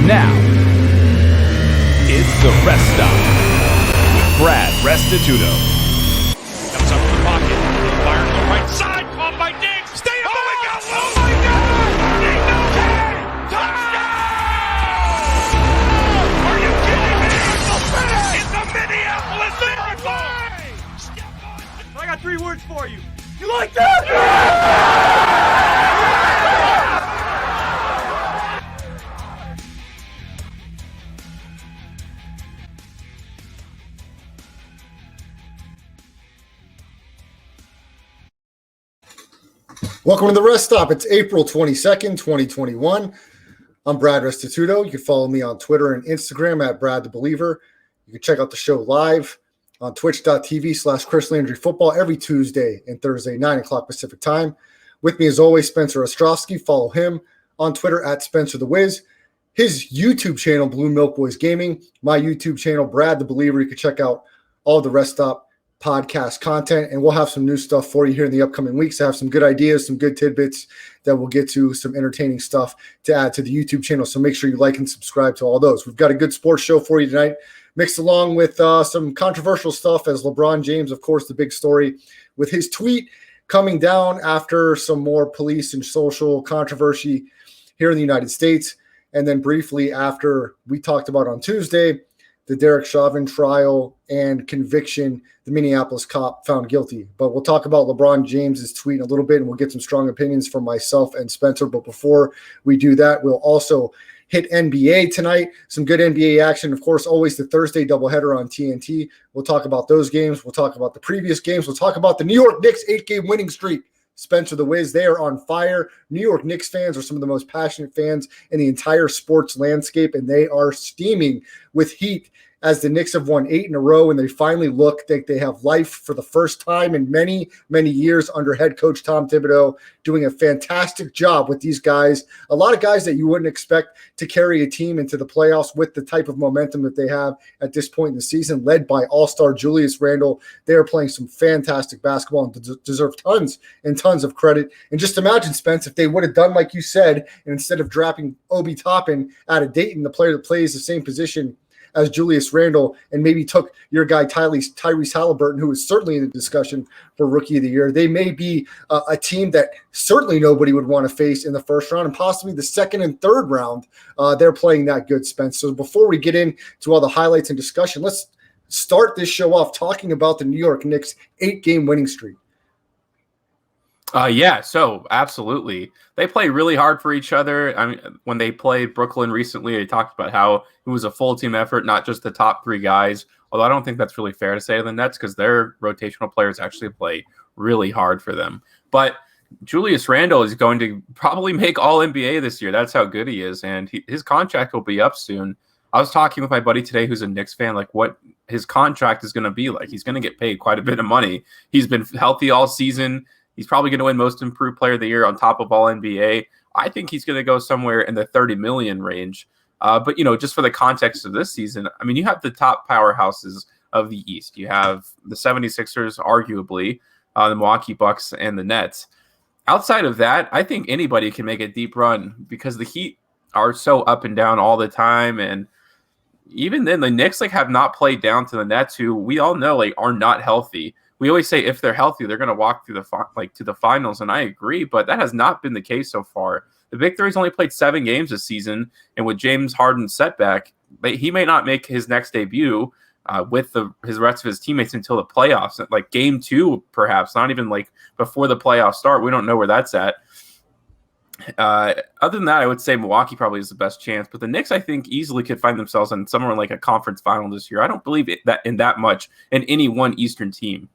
Now, it's the Rest Stop with Brad Restituto. Comes up to the pocket, fires to the right side, caught by Diggs. Stay up! Oh my God! Oh my God! Touchdown! Are you kidding me? It's the Minneapolis Miracle! I got 3 words for you. You like that? Welcome to the Rest Stop. It's April 22nd, 2021. I'm Brad Restituto. You can follow me on Twitter and Instagram at Brad the Believer. You can check out the show live on twitch.tv/Chris Landry Football every Tuesday and Thursday, 9 o'clock Pacific time. With me as always, Spencer Ostrowski. Follow him on Twitter at Spencer the Wiz. His YouTube channel, Blue Milk Boys Gaming. My YouTube channel, Brad the Believer. You can check out all the Rest Stop podcast content, and we'll have some new stuff for you here in the upcoming weeks. I have some good ideas, some good tidbits that we'll get to, some entertaining stuff to add to the YouTube channel. So make sure you like and subscribe to all those. We've got a good sports show for you tonight, mixed along with some controversial stuff as LeBron James, of course, the big story with his tweet coming down after some more police and social controversy here in the United States. And then briefly after we talked about on Tuesday, the Derek Chauvin trial and conviction, the Minneapolis cop found guilty. But we'll talk about LeBron James's tweet in a little bit, and we'll get some strong opinions from myself and Spencer. But before we do that, we'll also hit NBA tonight. Some good NBA action. Of course, always the Thursday doubleheader on TNT. We'll talk about those games. We'll talk about the previous games. We'll talk about the New York Knicks 8-game winning streak. Spencer the Wiz, they are on fire. New York Knicks fans are some of the most passionate fans in the entire sports landscape, and they are steaming with heat as the Knicks have won 8 in a row, and they finally look like they have life for the first time in many, many years under head coach Tom Thibodeau, doing a fantastic job with these guys. A lot of guys that you wouldn't expect to carry a team into the playoffs with the type of momentum that they have at this point in the season, led by all-star Julius Randle. They are playing some fantastic basketball and deserve tons and tons of credit. And just imagine, Spence, if they would have done like you said, and instead of dropping Obi Toppin out of Dayton, the player that plays the same position as Julius Randle, and maybe took your guy Tyrese Halliburton, who is certainly in the discussion for Rookie of the Year. They may be a team that certainly nobody would want to face in the first round, and possibly the second and third round. They're playing that good, Spence. So before we get into all the highlights and discussion, let's start this show off talking about the New York Knicks 8-game winning streak. So absolutely. They play really hard for each other. I mean, when they played Brooklyn recently, they talked about how it was a full team effort, not just the top 3 guys. Although I don't think that's really fair to say to the Nets because their rotational players actually play really hard for them. But Julius Randle is going to probably make all NBA this year. That's how good he is. And his contract will be up soon. I was talking with my buddy today who's a Knicks fan, like what his contract is going to be like. He's going to get paid quite a bit of money. He's been healthy all season. He's probably going to win Most Improved Player of the Year on top of all NBA. I think he's going to go somewhere in the $30 million range. But, just for the context of this season, I mean, you have the top powerhouses of the East. You have the 76ers, arguably, the Milwaukee Bucks, and the Nets. Outside of that, I think anybody can make a deep run because the Heat are so up and down all the time. And even then, the Knicks have not played down to the Nets, who we all know are not healthy. We always say if they're healthy, they're going to walk through to the finals, and I agree, but that has not been the case so far. The Big Three's only played 7 games this season, and with James Harden's setback, he may not make his next debut with his rest of his teammates until the playoffs, like game 2, perhaps, not even before the playoffs start. We don't know where that's at. Other than that, I would say Milwaukee probably is the best chance, but the Knicks, I think, easily could find themselves in somewhere like a conference final this year. I don't believe that much in any one Eastern team.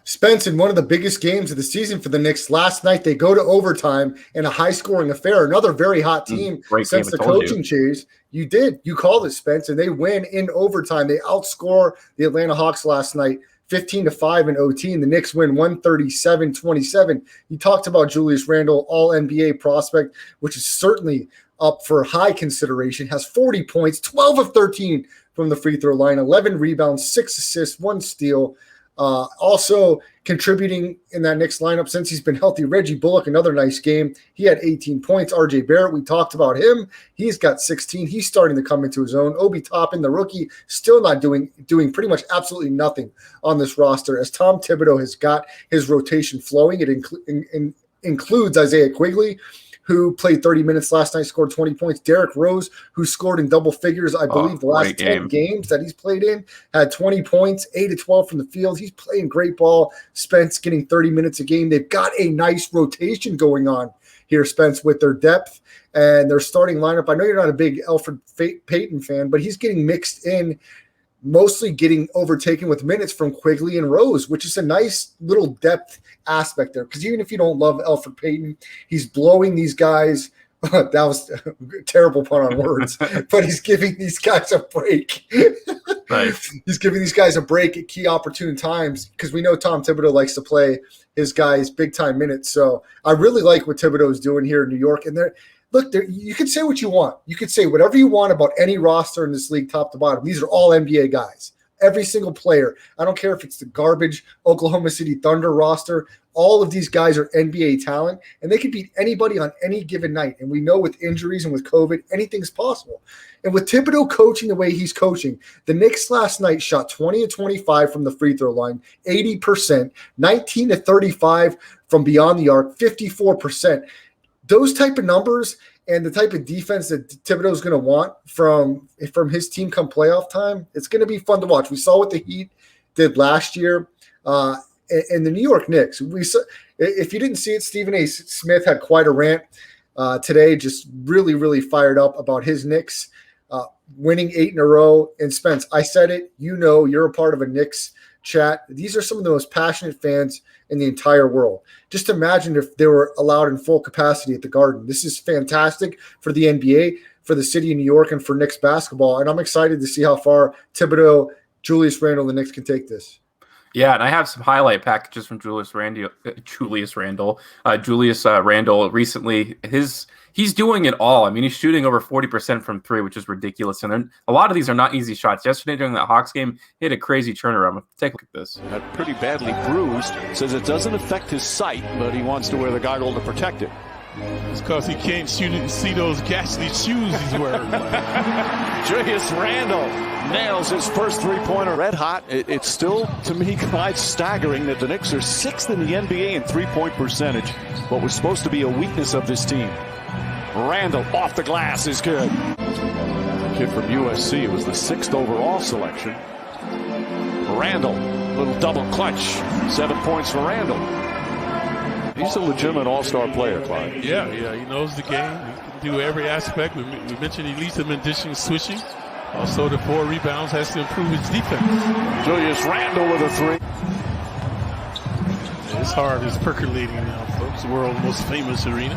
Spence, in one of the biggest games of the season for the Knicks last night, they go to overtime in a high-scoring affair. Another very hot team since the coaching change. You called it, Spence, and they win in overtime. They outscore the Atlanta Hawks last night, 15-5 in OT, and the Knicks win 137-27. You talked about Julius Randle, all-NBA prospect, which is certainly up for high consideration, has 40 points, 12 of 13 from the free throw line, 11 rebounds, 6 assists, 1 steal. Also contributing in that Knicks lineup since he's been healthy, Reggie Bullock, another nice game. He had 18 points. RJ Barrett, we talked about him. He's got 16. He's starting to come into his own. Obi Toppin, the rookie, still not doing pretty much absolutely nothing on this roster as Tom Thibodeau has got his rotation flowing. It includes Isaiah Quigley, who played 30 minutes last night, scored 20 points. Derrick Rose, who scored in double figures, I believe, the last 10 games that he's played in, had 20 points, 8 to 12 from the field. He's playing great ball. Spence getting 30 minutes a game. They've got a nice rotation going on here, Spence, with their depth and their starting lineup. I know you're not a big Elfrid Payton fan, but he's getting mixed in, mostly getting overtaken with minutes from Quigley and Rose, which is a nice little depth aspect there. Because even if you don't love Elfrid Payton, he's blowing these guys. That was a terrible pun on words, but he's giving these guys a break. Nice. He's giving these guys a break at key opportune times because we know Tom Thibodeau likes to play his guys big-time minutes. So I really like what Thibodeau is doing here in New York. And you can say what you want. You could say whatever you want about any roster in this league, top to bottom. These are all NBA guys. Every single player. I don't care if it's the garbage Oklahoma City Thunder roster. All of these guys are NBA talent, and they can beat anybody on any given night. And we know with injuries and with COVID, anything's possible. And with Thibodeau coaching the way he's coaching, the Knicks last night shot 20 to 25 from the free throw line, 80%, 19 to 35 from beyond the arc, 54%. Those type of numbers and the type of defense that Thibodeau is going to want from his team come playoff time, it's going to be fun to watch. We saw what the Heat did last year. And the New York Knicks, if you didn't see it, Stephen A. Smith had quite a rant today, just really, really fired up about his Knicks winning 8 in a row. And Spence, I said it, you're a part of a Knicks chat. These are some of the most passionate fans in the entire world. Just imagine if they were allowed in full capacity at the Garden. This is fantastic for the NBA, for the city of New York, and for Knicks basketball. And I'm excited to see how far Thibodeau, Julius Randle, and the Knicks can take this. Yeah, and I have some highlight packages from Julius Randle recently. He's doing it all. I mean, he's shooting over 40% from three, which is ridiculous. And a lot of these are not easy shots. Yesterday during that Hawks game, he had a crazy turnaround. Take a look at this. Got pretty badly bruised. Says it doesn't affect his sight, but he wants to wear the goggle to protect it. It's because he can't shoot it and see those ghastly shoes he's wearing. Julius Randle nails his first three-pointer red hot. It's still, to me, quite staggering that the Knicks are 6th in the NBA in three-point percentage. What was supposed to be a weakness of this team. Randle off the glass is good. The kid from USC was the 6th overall selection. Randle, little double clutch. 7 points for Randle. He's a legitimate all-star player, Clyde. Yeah, he knows the game. He can do every aspect. We mentioned he leads them in dishing, switching. Also, the 4 rebounds, has to improve his defense. Julius Randle with a 3. His heart is percolating now, folks. The world's most famous arena.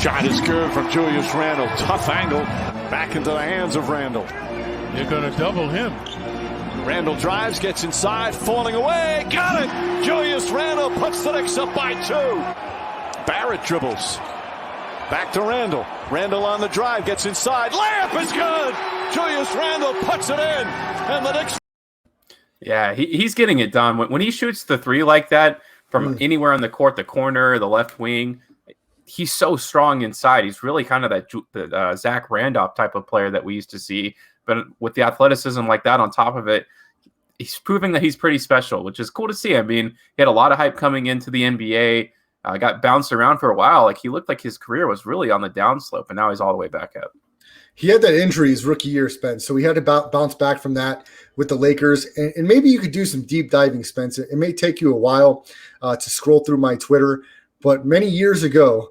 Shot is good from Julius Randle. Tough angle. Back into the hands of Randle. They're going to double him. Randle drives, gets inside, falling away. Got it! Julius Randle puts the Knicks up by 2. Barrett dribbles. Back to Randle. Randle on the drive, gets inside. Layup is good! Julius Randle puts it in. And the Knicks. Yeah, he's getting it done. When he shoots the three like that from anywhere on the court, the corner, the left wing, he's so strong inside. He's really kind of that Zach Randolph type of player that we used to see. But with the athleticism like that on top of it, he's proving that he's pretty special, which is cool to see. I mean, he had a lot of hype coming into the NBA, got bounced around for a while. Like, he looked like his career was really on the downslope, and now he's all the way back up. He had that injury his rookie year, Spence, so he had to bounce back from that with the Lakers. And maybe you could do some deep diving, Spence. It may take you a while to scroll through my Twitter, but many years ago,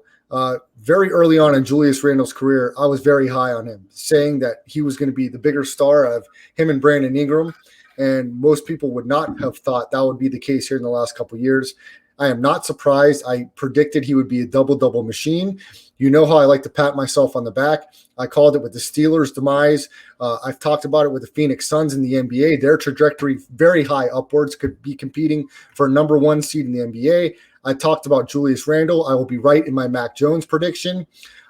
very early on in Julius Randle's career, I was very high on him, saying that he was going to be the bigger star of him and Brandon Ingram. And most people would not have thought that would be the case here in the last couple of years. I am not surprised. I predicted he would be a double-double machine. You know how I like to pat myself on the back. I called it with the Steelers' demise. I've talked about it with the Phoenix Suns in the NBA. Their trajectory very high upwards, could be competing for a number 1 seed in the NBA. I talked about Julius Randle. I will be right in my Mac Jones prediction.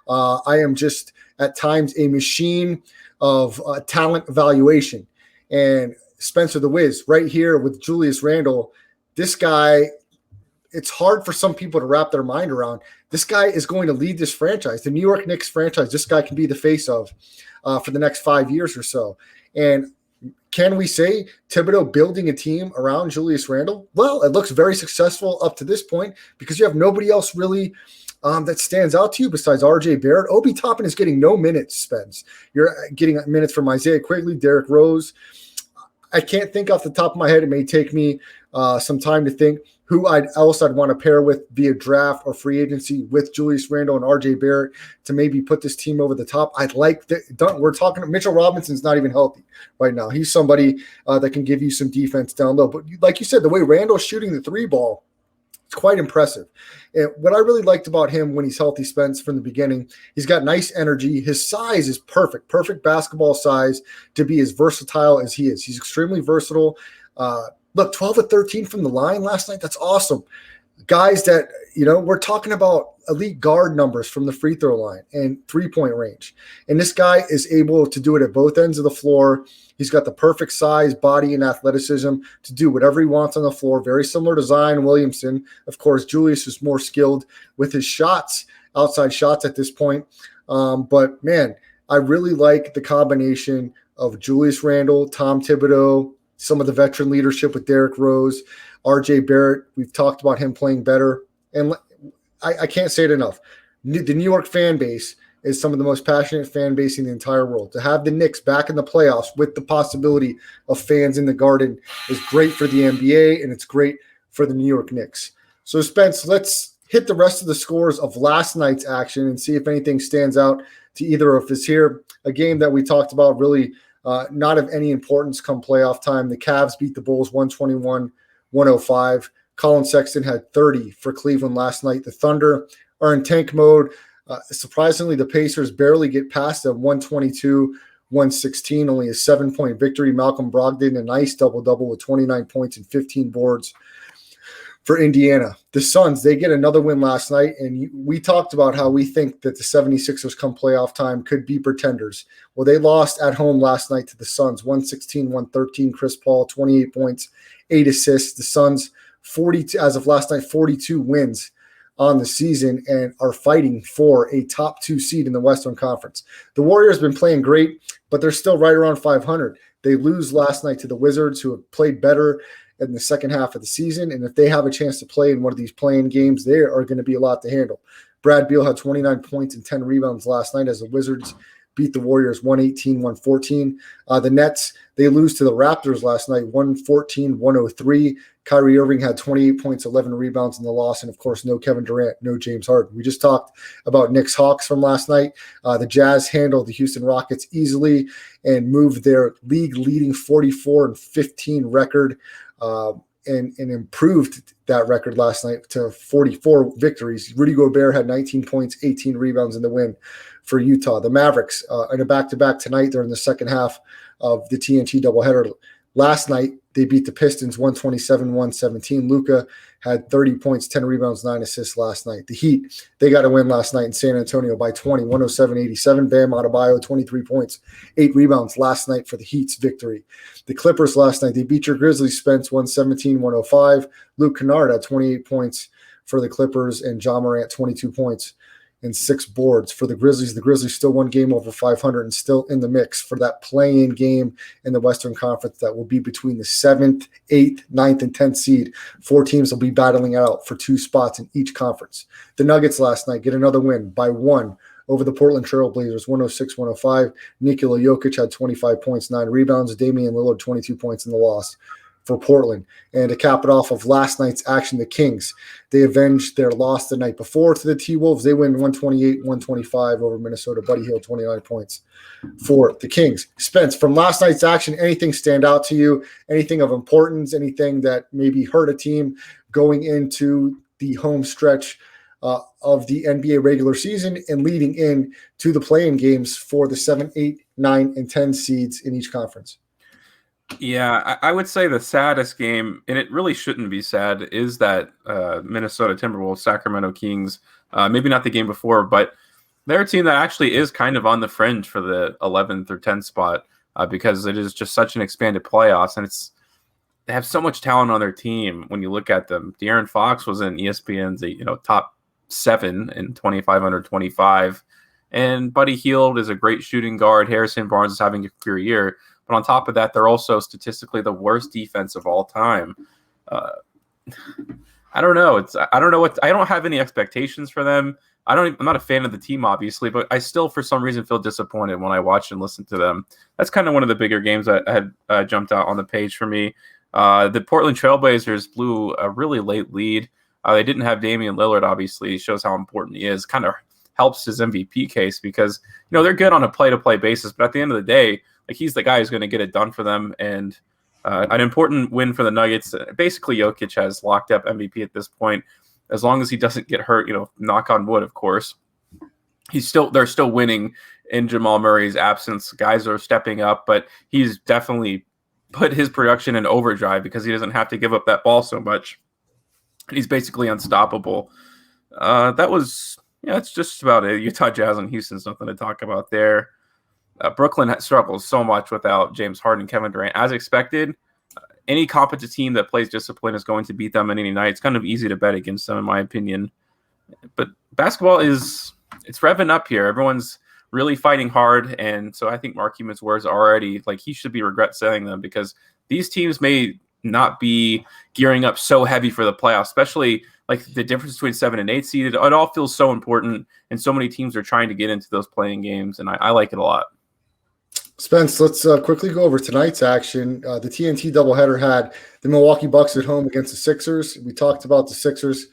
I am just at times a machine of talent evaluation. And Spencer the Wiz right here with Julius Randle. This guy, it's hard for some people to wrap their mind around. This guy is going to lead this franchise, the New York Knicks franchise. This guy can be the face of for the next 5 years or so. And can we say Thibodeau building a team around Julius Randle? Well, it looks very successful up to this point because you have nobody else really that stands out to you besides R.J. Barrett. Obi Toppin is getting no minutes, Spence. You're getting minutes from Isaiah Quigley, Derrick Rose. I can't think off the top of my head. It may take me some time to think who else I'd want to pair with via draft or free agency with Julius Randle and R.J. Barrett to maybe put this team over the top. We're talking Mitchell Robinson's not even healthy right now. He's somebody that can give you some defense down low. But like you said, the way Randle's shooting the three ball, it's quite impressive. And what I really liked about him when he's healthy, Spence, from the beginning, he's got nice energy. His size is perfect basketball size to be as versatile as he is. He's extremely versatile. Look, 12 of 13 from the line last night. That's awesome. Guys that, we're talking about elite guard numbers from the free throw line and 3-point range. And this guy is able to do it at both ends of the floor. He's got the perfect size, body, and athleticism to do whatever he wants on the floor. Very similar to Zion Williamson. Of course, Julius is more skilled with his shots, outside shots at this point. But, man, I really like the combination of Julius Randle, Tom Thibodeau, some of the veteran leadership with Derrick Rose, R.J. Barrett. We've talked about him playing better. And I can't say it enough. The New York fan base is some of the most passionate fan base in the entire world. To have the Knicks back in the playoffs with the possibility of fans in the Garden is great for the NBA, and it's great for the New York Knicks. So, Spence, let's hit the rest of the scores of last night's action and see if anything stands out to either of us here. A game that we talked about really not of any importance come playoff time. The Cavs beat the Bulls 121-105. Colin Sexton had 30 for Cleveland last night. The Thunder are in tank mode. Surprisingly, the Pacers barely get past them 122-116, only a 7-point victory. Malcolm Brogdon, a nice double-double with 29 points and 15 boards for Indiana. The Suns, they get another win last night, and we talked about how we think that the 76ers come playoff time could be pretenders. Well, they lost at home last night to the Suns, 116-113. Chris Paul, 28 points, 8 assists. The Suns, 42 as of last night, 42 wins on the season and are fighting for a top 2 seed in the Western Conference. The Warriors have been playing great, but they're still right around 500. They lose last night to the Wizards, who have played better in the second half of the season. And if they have a chance to play in one of these play-in games, they are going to be a lot to handle. Brad Beal had 29 points and 10 rebounds last night as the Wizards beat the Warriors 118-114. The Nets, they lose to the Raptors last night, 114-103. Kyrie Irving had 28 points, 11 rebounds in the loss. And, of course, no Kevin Durant, no James Harden. We just talked about Knicks Hawks from last night. The Jazz handled the Houston Rockets easily and moved their league-leading 44-15 record and improved that record last night to 44 victories. Rudy Gobert had 19 points, 18 rebounds in the win for Utah. The Mavericks in a back-to-back tonight. They're in the second half of the TNT doubleheader. Last night, they beat the Pistons 127-117. Luka had 30 points, 10 rebounds, 9 assists last night. The Heat, they got a win last night in San Antonio by 20, 107-87. Bam Adebayo, 23 points, 8 rebounds last night for the Heat's victory. The Clippers last night, they beat your Grizzlies, Spence, 117-105. Luke Kennard had 28 points for the Clippers, and Ja Morant, 22 points and 6 boards for the Grizzlies. The Grizzlies still one game over 500 and still in the mix for that play-in game in the Western Conference that will be between the 7th, 8th, 9th, and 10th seed. 4 teams will be battling it out for 2 spots in each conference. The Nuggets last night get another win by 1 over the Portland Trail Blazers, 106-105. Nikola Jokic had 25 points, 9 rebounds. Damian Lillard, 22 points in the loss for Portland. And to cap it off of last night's action, the Kings, they avenged their loss the night before to the T-Wolves. They win 128-125 over Minnesota. Buddy Hield, 29 points for the Kings. Spence, from last night's action, anything stand out to you? Anything of importance? Anything that maybe hurt a team going into the home stretch of the NBA regular season and leading in to the play-in games for the 7, 8, 9, and 10 seeds in each conference? Yeah, I would say the saddest game, and it really shouldn't be sad, is that Minnesota Timberwolves, Sacramento Kings. Maybe not the game before, but they're a team that actually is kind of on the fringe for the 11th or 10th spot. because it is just such an expanded playoffs, and they have so much talent on their team when you look at them. De'Aaron Fox was in ESPN's top 7 in 25 under 25, and Buddy Hield is a great shooting guard. Harrison Barnes is having a career year, but on top of that, they're also statistically the worst defense of all time. I don't know. I don't have any expectations for them. I'm not a fan of the team, obviously, but I still, for some reason, feel disappointed when I watch and listen to them. That's kind of one of the bigger games that had jumped out on the page for me. The Portland Trailblazers blew a really late lead. They didn't have Damian Lillard, obviously. It shows how important he is. Kind of helps his MVP case because, they're good on a play-to-play basis, but at the end of the day, he's the guy who's going to get it done for them. And an important win for the Nuggets. Basically, Jokic has locked up MVP at this point. As long as he doesn't get hurt, knock on wood, of course. They're still winning in Jamal Murray's absence. Guys are stepping up, but he's definitely put his production in overdrive because he doesn't have to give up that ball so much. He's basically unstoppable. That's just about it. Utah Jazz and Houston's nothing to talk about there. Brooklyn struggles so much without James Harden and Kevin Durant. As expected, any competent team that plays discipline is going to beat them on any night. It's kind of easy to bet against them, in my opinion. But basketball it's revving up here. Everyone's really fighting hard, and so I think Mark Cuban's words already, he should be regret saying them because these teams may not be gearing up so heavy for the playoffs, especially the difference between 7 and 8 seeded. It all feels so important, and so many teams are trying to get into those playing games, and I like it a lot. Spence, let's quickly go over tonight's action. The TNT doubleheader had the Milwaukee Bucks at home against the Sixers. We talked about the Sixers.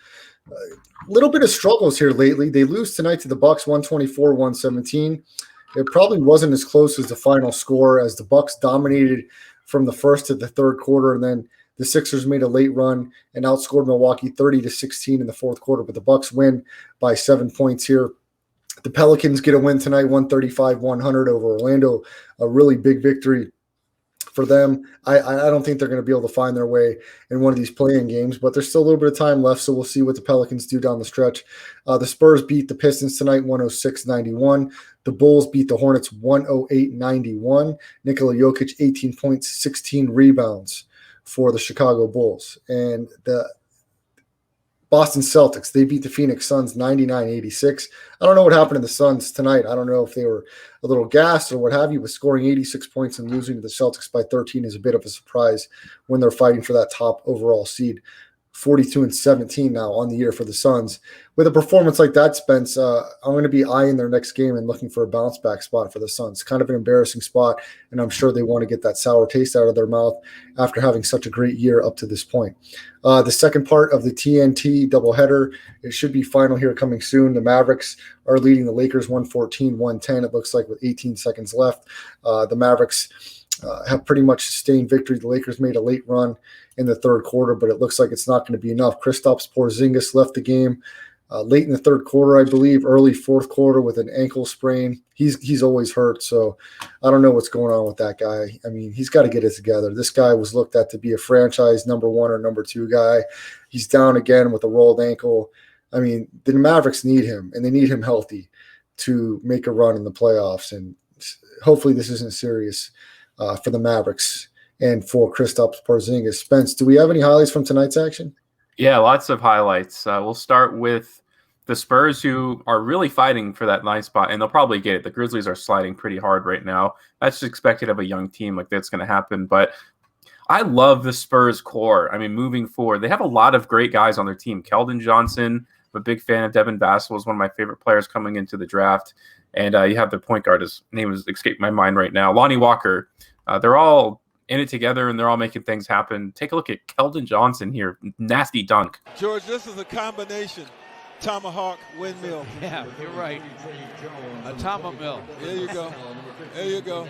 A little bit of struggles here lately. They lose tonight to the Bucks 124-117. It probably wasn't as close as the final score as the Bucks dominated from the first to the third quarter, and then the Sixers made a late run and outscored Milwaukee 30-16 in the fourth quarter, but the Bucks win by 7 points here. The Pelicans get a win tonight, 135-100 over Orlando, a really big victory for them. I don't think they're going to be able to find their way in one of these play-in games, but there's still a little bit of time left, so we'll see what the Pelicans do down the stretch. The Spurs beat the Pistons tonight, 106-91. The Bulls beat the Hornets, 108-91. Nikola Jokic, 18 points, 16 rebounds for the Chicago Bulls. And the Boston Celtics, they beat the Phoenix Suns 99-86. I don't know what happened to the Suns tonight. I don't know if they were a little gassed or what have you, but scoring 86 points and losing to the Celtics by 13 is a bit of a surprise when they're fighting for that top overall seed. 42-17 now on the year for the Suns. With a performance like that, Spence, I'm going to be eyeing their next game and looking for a bounce back spot for the Suns. Kind of an embarrassing spot, and I'm sure they want to get that sour taste out of their mouth after having such a great year up to this point. The second part of the TNT doubleheader, it should be final here coming soon. The Mavericks are leading the Lakers 114-110, it looks like, with 18 seconds left. The Mavericks have pretty much sustained victory. The Lakers made a late run in the third quarter, but it looks like it's not going to be enough. Kristaps Porzingis left the game late in the third quarter, I believe, early fourth quarter with an ankle sprain. He's always hurt, so I don't know what's going on with that guy. I mean, he's got to get it together. This guy was looked at to be a franchise number 1 or number 2 guy. He's down again with a rolled ankle. I mean, the Mavericks need him, and they need him healthy to make a run in the playoffs, and hopefully this isn't serious for the Mavericks and for Kristaps Porzingis. Spence, do we have any highlights from tonight's action? Yeah, lots of highlights. We'll start with the Spurs, who are really fighting for that 9th spot, and they'll probably get it. The Grizzlies are sliding pretty hard right now. That's expected of a young team. That's going to happen. But I love the Spurs core. I mean, moving forward, they have a lot of great guys on their team. Keldon Johnson, I'm a big fan of. Devin Vassell is one of my favorite players coming into the draft. And you have the point guard, his name has escaped my mind right now, Lonnie Walker. They're all in it together, and they're all making things happen. Take a look at Keldon Johnson here. Nasty dunk. George, this is a combination tomahawk windmill. Yeah, you're right. A tomahawk mill. There you go. There you go.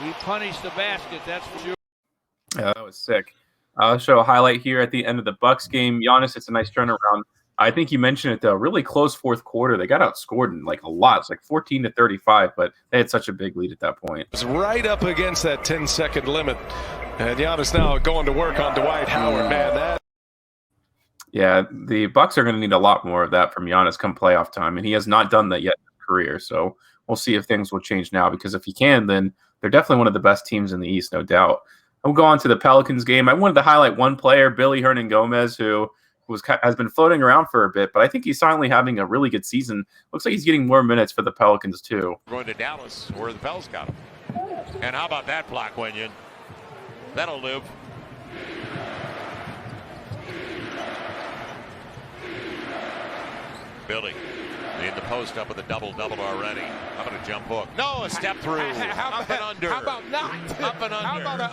We punished the basket, that's for sure. Yeah, that was sick. I'll show a highlight here at the end of the Bucks game. Giannis, it's a nice turnaround. I think you mentioned it, though. Really close fourth quarter. They got outscored in a lot. It's 14-35, but they had such a big lead at that point. It's right up against that 10-second limit. And Giannis now going to work on Dwight Howard. Man, that. Yeah, the Bucks are going to need a lot more of that from Giannis come playoff time, and he has not done that yet in his career. So we'll see if things will change now, because if he can, then they're definitely one of the best teams in the East, no doubt. We'll go on to the Pelicans game. I wanted to highlight one player, Billy Hernan-Gomez, who has been floating around for a bit, but I think he's finally having a really good season. Looks like he's getting more minutes for the Pelicans too. Going to Dallas, where the Pels got him. And how about that block, Wenyon? That'll live. Billy in the post up with a double-double already. How about a jump hook? No, a step through. Up and under. How about not? Up and under.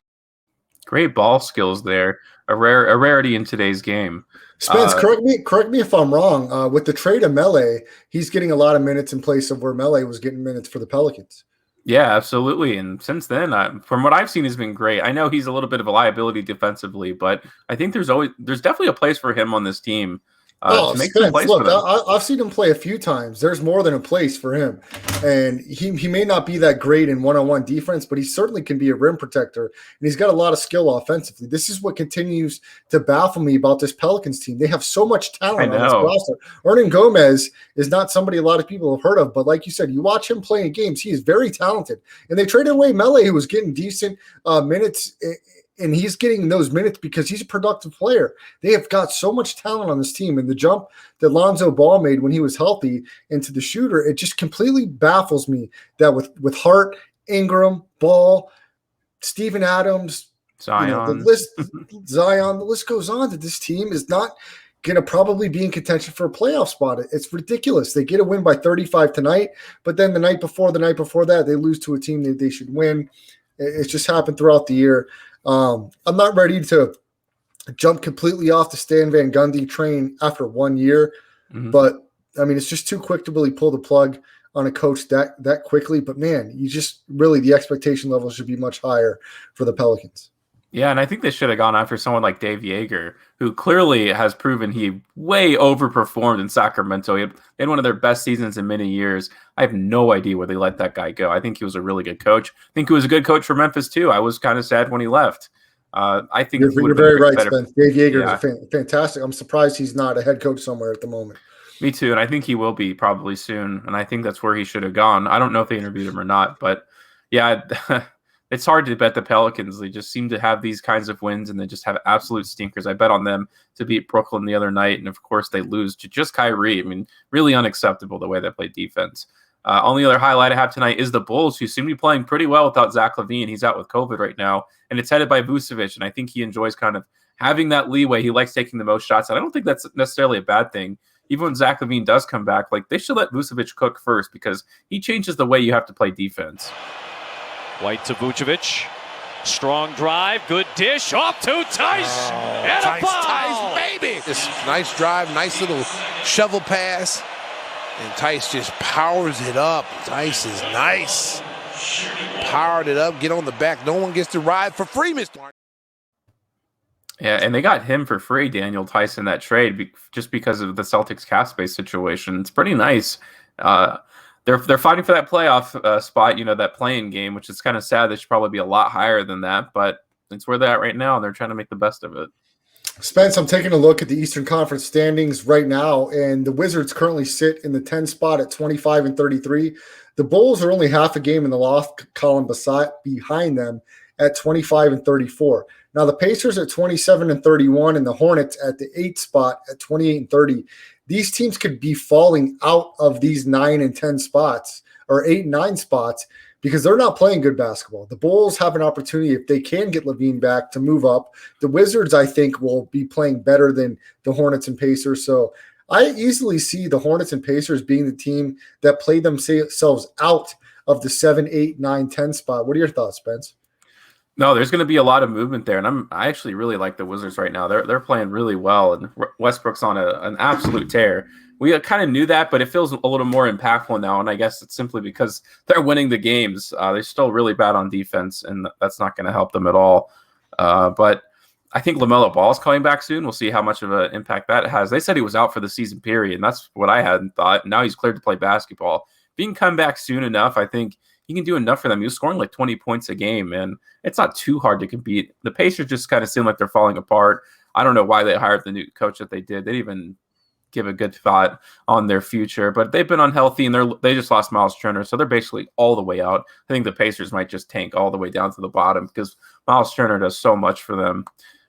Great ball skills there. A rarity in today's game. Spence, correct me if I'm wrong. With the trade of Mele, he's getting a lot of minutes in place of where Mele was getting minutes for the Pelicans. Yeah, absolutely. And since then, from what I've seen, he's been great. I know he's a little bit of a liability defensively, but I think there's definitely a place for him on this team. To make Spence, place look, for them. I've seen him play a few times. There's more than a place for him. And he may not be that great in one-on-one defense, but he certainly can be a rim protector. And he's got a lot of skill offensively. This is what continues to baffle me about this Pelicans team. They have so much talent on this roster. Hernan-Gomez is not somebody a lot of people have heard of, but like you said, you watch him playing games, he is very talented. And they traded away Mele, who was getting decent minutes, and he's getting those minutes because he's a productive player. They have got so much talent on this team. And the jump that Lonzo Ball made when he was healthy into the shooter, it just completely baffles me that with Hart, Ingram, Ball, Steven Adams, Zion, the list goes on, that this team is not going to probably be in contention for a playoff spot. It's ridiculous. They get a win by 35 tonight, but then the night before that, they lose to a team that they should win. It's just happened throughout the year. I'm not ready to jump completely off the Stan Van Gundy train after 1 year, but I mean, it's just too quick to really pull the plug on a coach that quickly. But man, the expectation level should be much higher for the Pelicans. Yeah, and I think they should have gone after someone like Dave Yeager, who clearly has proven he way overperformed in Sacramento. They had one of their best seasons in many years. I have no idea where they let that guy go. I think he was a really good coach. I think he was a good coach for Memphis, too. I was kind of sad when he left. I think you're very right, Spence. Dave Yeager is fantastic. I'm surprised he's not a head coach somewhere at the moment. Me too, and I think he will be probably soon, and I think that's where he should have gone. I don't know if they interviewed him or not, but yeah, it's hard to bet the Pelicans. They just seem to have these kinds of wins, and they just have absolute stinkers. I bet on them to beat Brooklyn the other night, and of course they lose to just Kyrie. I mean, really unacceptable the way they play defense. Only other highlight I have tonight is the Bulls, who seem to be playing pretty well without Zach LaVine. He's out with COVID right now, and it's headed by Vucevic, and I think he enjoys kind of having that leeway. He likes taking the most shots, and I don't think that's necessarily a bad thing. Even when Zach LaVine does come back, like, they should let Vucevic cook first, because he changes the way you have to play defense. White to Vucevic. Strong drive. Good dish. Off to Tice. And a foul. Tice, baby. This nice drive. Nice little shovel pass. And Tice just powers it up. Tice is nice. Powered it up. Get on the back. No one gets to ride for free, Mr. Yeah, and they got him for free, Daniel Tice, in that trade, just because of the Celtics cap space situation. It's pretty nice. They're fighting for that playoff spot, that play-in game, which is kind of sad. They should probably be a lot higher than that, but it's where they're at right now, and they're trying to make the best of it. Spence, I'm taking a look at the Eastern Conference standings right now, and the Wizards currently sit in the 10 spot at 25-33. The Bulls are only half a game in the loss column behind them at 25-34. Now the Pacers at 27-31, and the Hornets at the 8th spot at 28-30. These teams could be falling out of these 9 and 10 spots, or 8 and 9 spots, because they're not playing good basketball. The Bulls have an opportunity, if they can get LaVine back, to move up. The Wizards, I think, will be playing better than the Hornets and Pacers. So I easily see the Hornets and Pacers being the team that play themselves out of the 7, 8, 9, 10 spot. What are your thoughts, Spence? No, there's going to be a lot of movement there, and I actually really like the Wizards right now. They're playing really well, and Westbrook's on an absolute tear. We kind of knew that, but it feels a little more impactful now, and I guess it's simply because they're winning the games. They're still really bad on defense, and that's not going to help them at all. But I think LaMelo Ball is coming back soon. We'll see how much of an impact that has. They said he was out for the season period, and that's what I hadn't thought. Now he's cleared to play basketball. If he can come back soon enough, I think he can do enough for them. He was scoring like 20 points a game, and it's not too hard to compete. The Pacers just kind of seem like they're falling apart. I don't know why they hired the new coach that they did. They didn't even give a good thought on their future, but they've been unhealthy and they just lost Miles Turner. So they're basically all the way out. I think the Pacers might just tank all the way down to the bottom because Miles Turner does so much for them.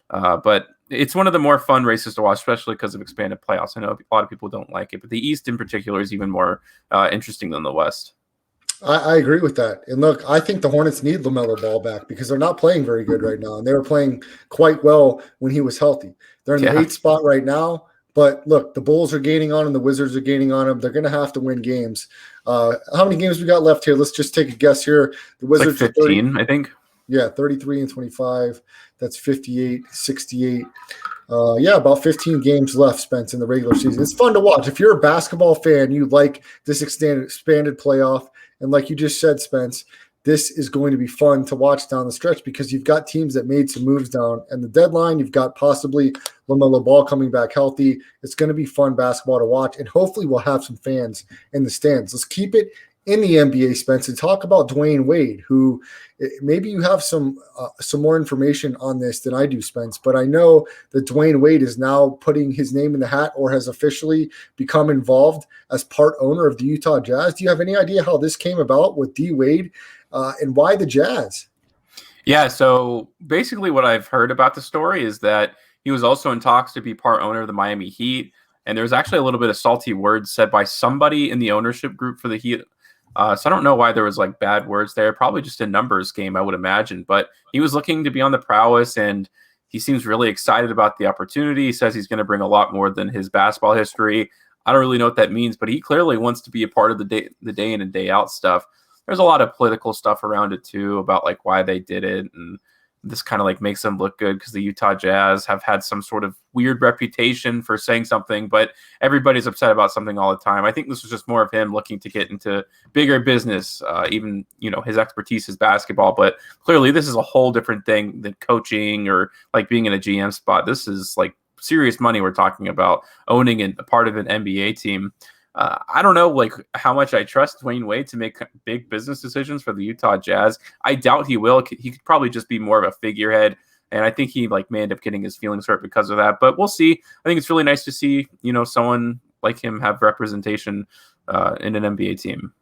But it's one of the more fun races to watch, especially because of expanded playoffs. I know a lot of people don't like it, but the East in particular is even more interesting than the West. I agree with that. And look, I think the Hornets need LaMelo Ball back because they're not playing very good right now. And they were playing quite well when he was healthy. They're in the 8th spot right now. But look, the Bulls are gaining on them. The Wizards are gaining on them. They're going to have to win games. How many games we got left here? Let's just take a guess here. The Wizards like 15, I think. Yeah, 33 and 25. That's 58, 68. About 15 games left, Spence, in the regular season. It's fun to watch. If you're a basketball fan, you like this expanded playoff. And like you just said, Spence, this is going to be fun to watch down the stretch because you've got teams that made some moves down and the deadline. You've got possibly LaMelo Ball coming back healthy. It's going to be fun basketball to watch, and hopefully we'll have some fans in the stands. Let's keep it in the NBA, Spence, and talk about Dwayne Wade, who maybe you have some more information on this than I do, Spence, but I know that Dwayne Wade is now putting his name in the hat or has officially become involved as part owner of the Utah Jazz. Do you have any idea how this came about with D. Wade and why the Jazz? Yeah, so basically what I've heard about the story is that he was also in talks to be part owner of the Miami Heat, and there was actually a little bit of salty words said by somebody in the ownership group for the Heat. So I don't know why there was like bad words there. Probably just a numbers game, I would imagine. But he was looking to be on the prowess, and he seems really excited about the opportunity. He says he's going to bring a lot more than his basketball history. I don't really know what that means, but he clearly wants to be a part of the day in and day out stuff. There's a lot of political stuff around it too, about like why they did it, and this kind of like makes them look good because the Utah Jazz have had some sort of weird reputation for saying something, but everybody's upset about something all the time. I think this was just more of him looking to get into bigger business. Even, his expertise is basketball, but clearly this is a whole different thing than coaching or like being in a GM spot. This is like serious money we're talking about, owning a part of an NBA team. I don't know like how much I trust Dwayne Wade to make big business decisions for the Utah Jazz. I doubt he will. He could probably just be more of a figurehead, and I think he may end up getting his feelings hurt because of that. But we'll see. I think it's really nice to see someone like him have representation in an NBA team.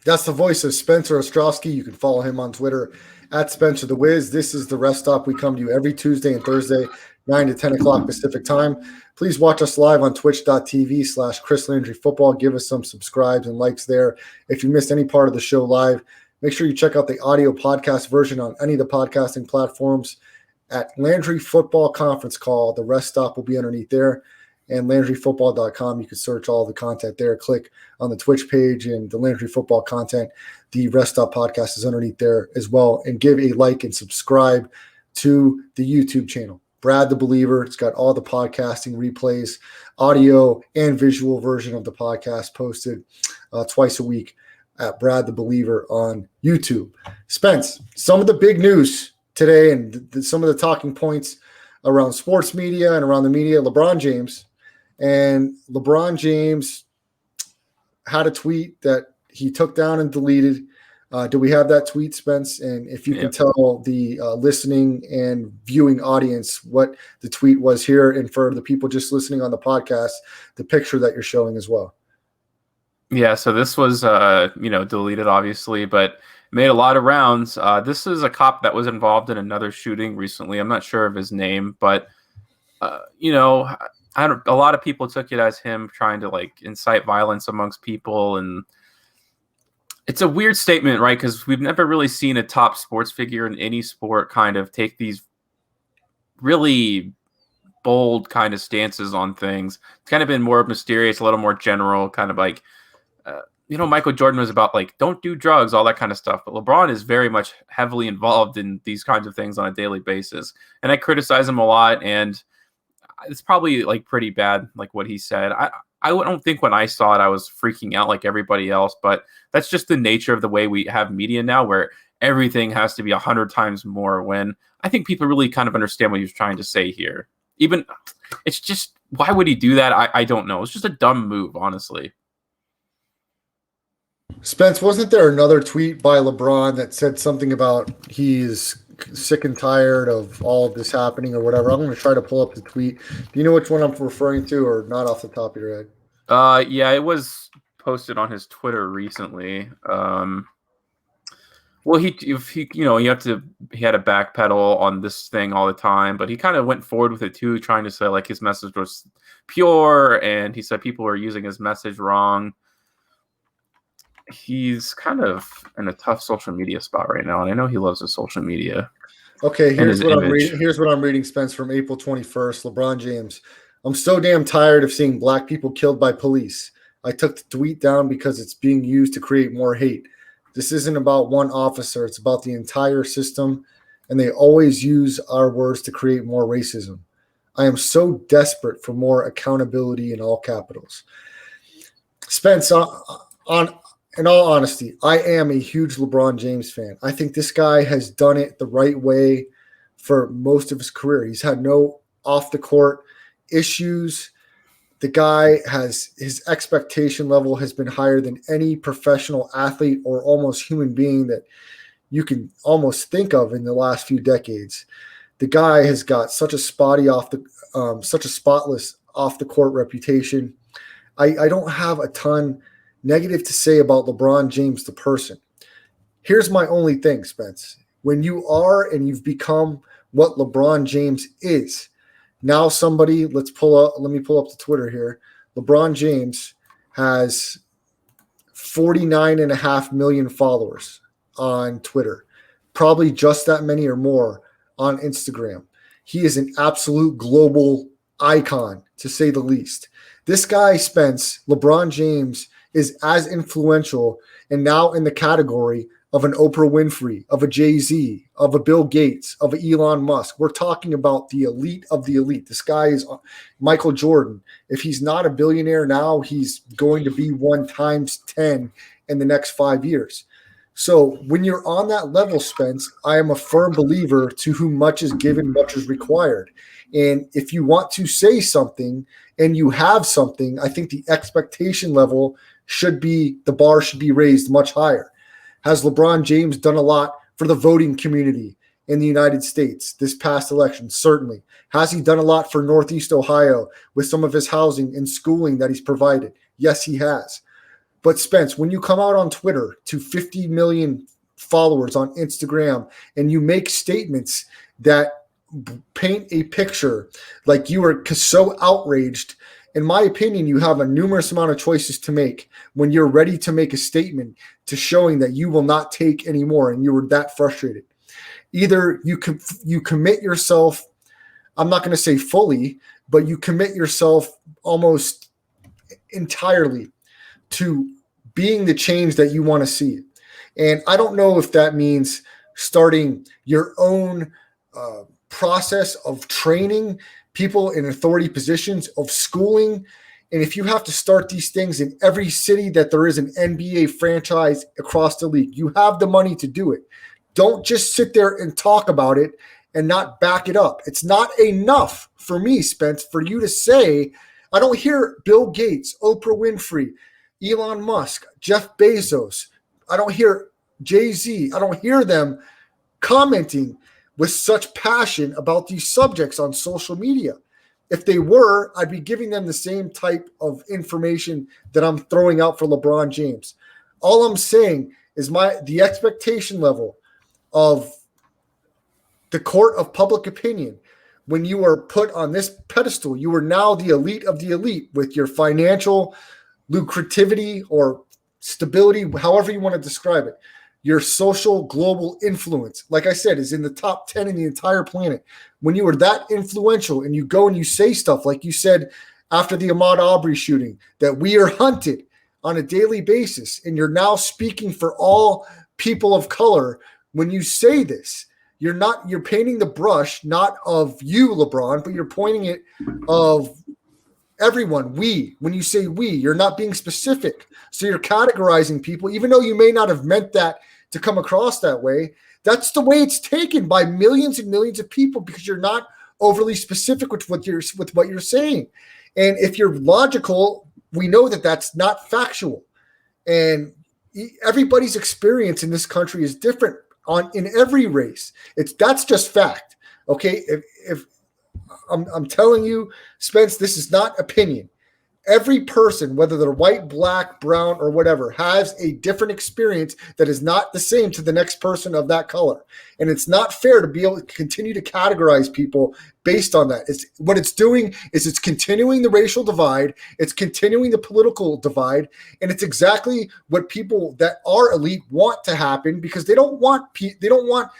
That's the voice of Spencer Ostrowski. You can follow him on Twitter at Spencer the Wiz. This is the Rest Stop. We come to you every Tuesday and Thursday, 9 to 10 o'clock Pacific time. Please watch us live on twitch.tv/Chris Landry Football. Give us some subscribes and likes there. If you missed any part of the show live, make sure you check out the audio podcast version on any of the podcasting platforms at Landry Football Conference Call. The Rest Stop will be underneath there. And LandryFootball.com. You can search all the content there. Click on the Twitch page and the Landry Football content. The Rest Stop podcast is underneath there as well. And give a like and subscribe to the YouTube channel. Brad the Believer. It's got all the podcasting replays, audio and visual version of the podcast posted twice a week at Brad the Believer on YouTube. Spence, some of the big news today and some of the talking points around sports media and around the media, LeBron James. And LeBron James had a tweet that he took down and deleted. Do we have that tweet, Spence? And if you can tell the listening and viewing audience what the tweet was here, and for the people just listening on the podcast, the picture that you're showing as well. Yeah, so this was, deleted, obviously, but made a lot of rounds. This is a cop that was involved in another shooting recently. I'm not sure of his name, but, a lot of people took it as him trying to, incite violence amongst people, and it's a weird statement, right? Because we've never really seen a top sports figure in any sport kind of take these really bold kind of stances on things. It's kind of been more mysterious, a little more general, kind of like, Michael Jordan was about don't do drugs, all that kind of stuff. But LeBron is very much heavily involved in these kinds of things on a daily basis. And I criticize him a lot. And it's probably pretty bad, what he said. I don't think when I saw it, I was freaking out like everybody else, but that's just the nature of the way we have media now, where everything has to be 100 times more, when I think people really kind of understand what he was trying to say here. Even it's just, why would he do that? I don't know. It's just a dumb move, honestly. Spence, wasn't there another tweet by LeBron that said something about he's sick and tired of all of this happening or whatever. I'm going to try to pull up the tweet. Do you know which one I'm referring to, or not off the top of your head? Yeah, it was posted on his Twitter recently. Well, he had to backpedal on this thing all the time, but he kind of went forward with it too, trying to say like his message was pure, and he said people are using his message wrong. He's kind of in a tough social media spot right now, and I know he loves his social media. Okay, here's what I'm reading. Here's what I'm reading, Spence, from April 21st. LeBron James. I'm so damn tired of seeing black people killed by police. I took the tweet down because it's being used to create more hate. This isn't about one officer. It's about the entire system, and they always use our words to create more racism. I am so desperate for more accountability in all capitals. Spence, in all honesty, I am a huge LeBron James fan. I think this guy has done it the right way for most of his career. He's had no off-the-court issues. The guy his expectation level has been higher than any professional athlete or almost human being that you can almost think of in the last few decades. The guy has got such a spotless off the court reputation. I don't have a ton negative to say about LeBron James the person. Here's my only thing, Spence. When you are and you've become what LeBron James is. Now let me pull up the Twitter here. LeBron James has 49.5 million followers on Twitter, probably just that many or more on Instagram. He is an absolute global icon, to say the least. This guy, Spence, LeBron James, is as influential and now in the category of an Oprah Winfrey, of a Jay-Z, of a Bill Gates, of an Elon Musk. We're talking about the elite of the elite. This guy is Michael Jordan. If he's not a billionaire now, he's going to be 1 times 10 in the next 5 years. So when you're on that level, Spence, I am a firm believer to whom much is given, much is required. And if you want to say something and you have something, I think the expectation level the bar should be raised much higher. Has LeBron James done a lot for the voting community in the United States this past election? Certainly. Has he done a lot for Northeast Ohio with some of his housing and schooling that he's provided? Yes, he has. But Spence, when you come out on Twitter to 50 million followers on Instagram and you make statements that paint a picture like you are so outraged, in my opinion, you have a numerous amount of choices to make when you're ready to make a statement to showing that you will not take anymore and you were that frustrated. Either you commit yourself, I'm not going to say fully, but you commit yourself almost entirely to being the change that you want to see. And I don't know if that means starting your own process of training people in authority positions, of schooling. And if you have to start these things in every city that there is an NBA franchise across the league, you have the money to do it. Don't just sit there and talk about it and not back it up. It's not enough for me, Spence, for you to say, I don't hear Bill Gates, Oprah Winfrey, Elon Musk, Jeff Bezos. I don't hear Jay-Z. I don't hear them commenting with such passion about these subjects on social media. If they were, I'd be giving them the same type of information that I'm throwing out for LeBron James. All I'm saying is the expectation level of the court of public opinion, when you are put on this pedestal, you are now the elite of the elite with your financial lucrativity or stability, however you want to describe it. Your social global influence, like I said, is in the top 10 in the entire planet. When you are that influential and you go and you say stuff like you said after the Ahmaud Arbery shooting, that we are hunted on a daily basis, and you're now speaking for all people of color. When you say this, you're painting the brush, not of you, LeBron, but you're pointing it of everyone. When you say we, you're not being specific. So you're categorizing people, even though you may not have meant that to come across that way. That's the way it's taken by millions and millions of people, because you're not overly specific with what you're saying. And if you're logical, we know that that's not factual. And everybody's experience in this country is different. in every race. That's just fact. Okay, if I'm telling you, Spence, this is not opinion. Every person, whether they're white, black, brown, or whatever, has a different experience that is not the same to the next person of that color. And it's not fair to be able to continue to categorize people based on that. What it's doing is it's continuing the racial divide, it's continuing the political divide, and it's exactly what people that are elite want to happen, because they don't want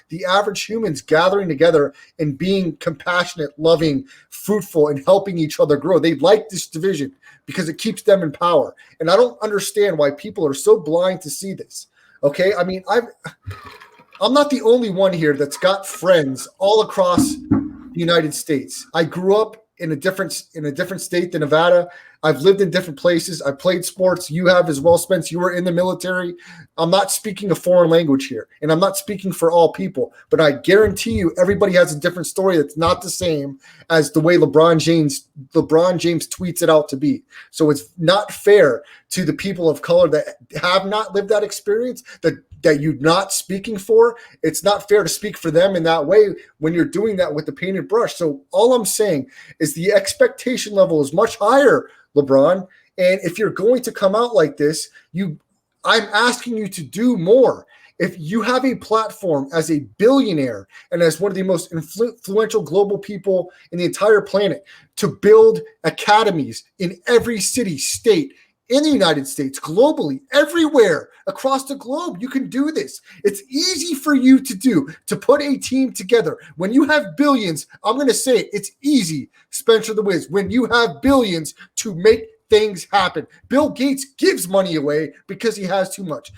the average humans gathering together and being compassionate, loving, fruitful, and helping each other grow. They like this division because it keeps them in power. And I don't understand why people are so blind to see this. Okay? I mean, I'm not the only one here that's got friends all across the United States. I grew up in a different state than Nevada. I've lived in different places. I played sports. You have as well, Spence. You were in the military. I'm not speaking a foreign language here, and I'm not speaking for all people, but I guarantee you everybody has a different story that's not the same as the way LeBron James tweets it out to be. So it's not fair to the people of color that have not lived that experience, that you're not speaking for. It's not fair to speak for them in that way when you're doing that with the painted brush. So all I'm saying is the expectation level is much higher, LeBron. And if you're going to come out like this, I'm asking you to do more. If you have a platform as a billionaire and as one of the most influential global people in the entire planet to build academies in every city, state, in the United States, globally, everywhere across the globe, you can do this. It's easy for you to do, to put a team together. When you have billions, I'm going to say it's easy, Spencer the Wiz, when you have billions to make things happen. Bill Gates gives money away because he has too much.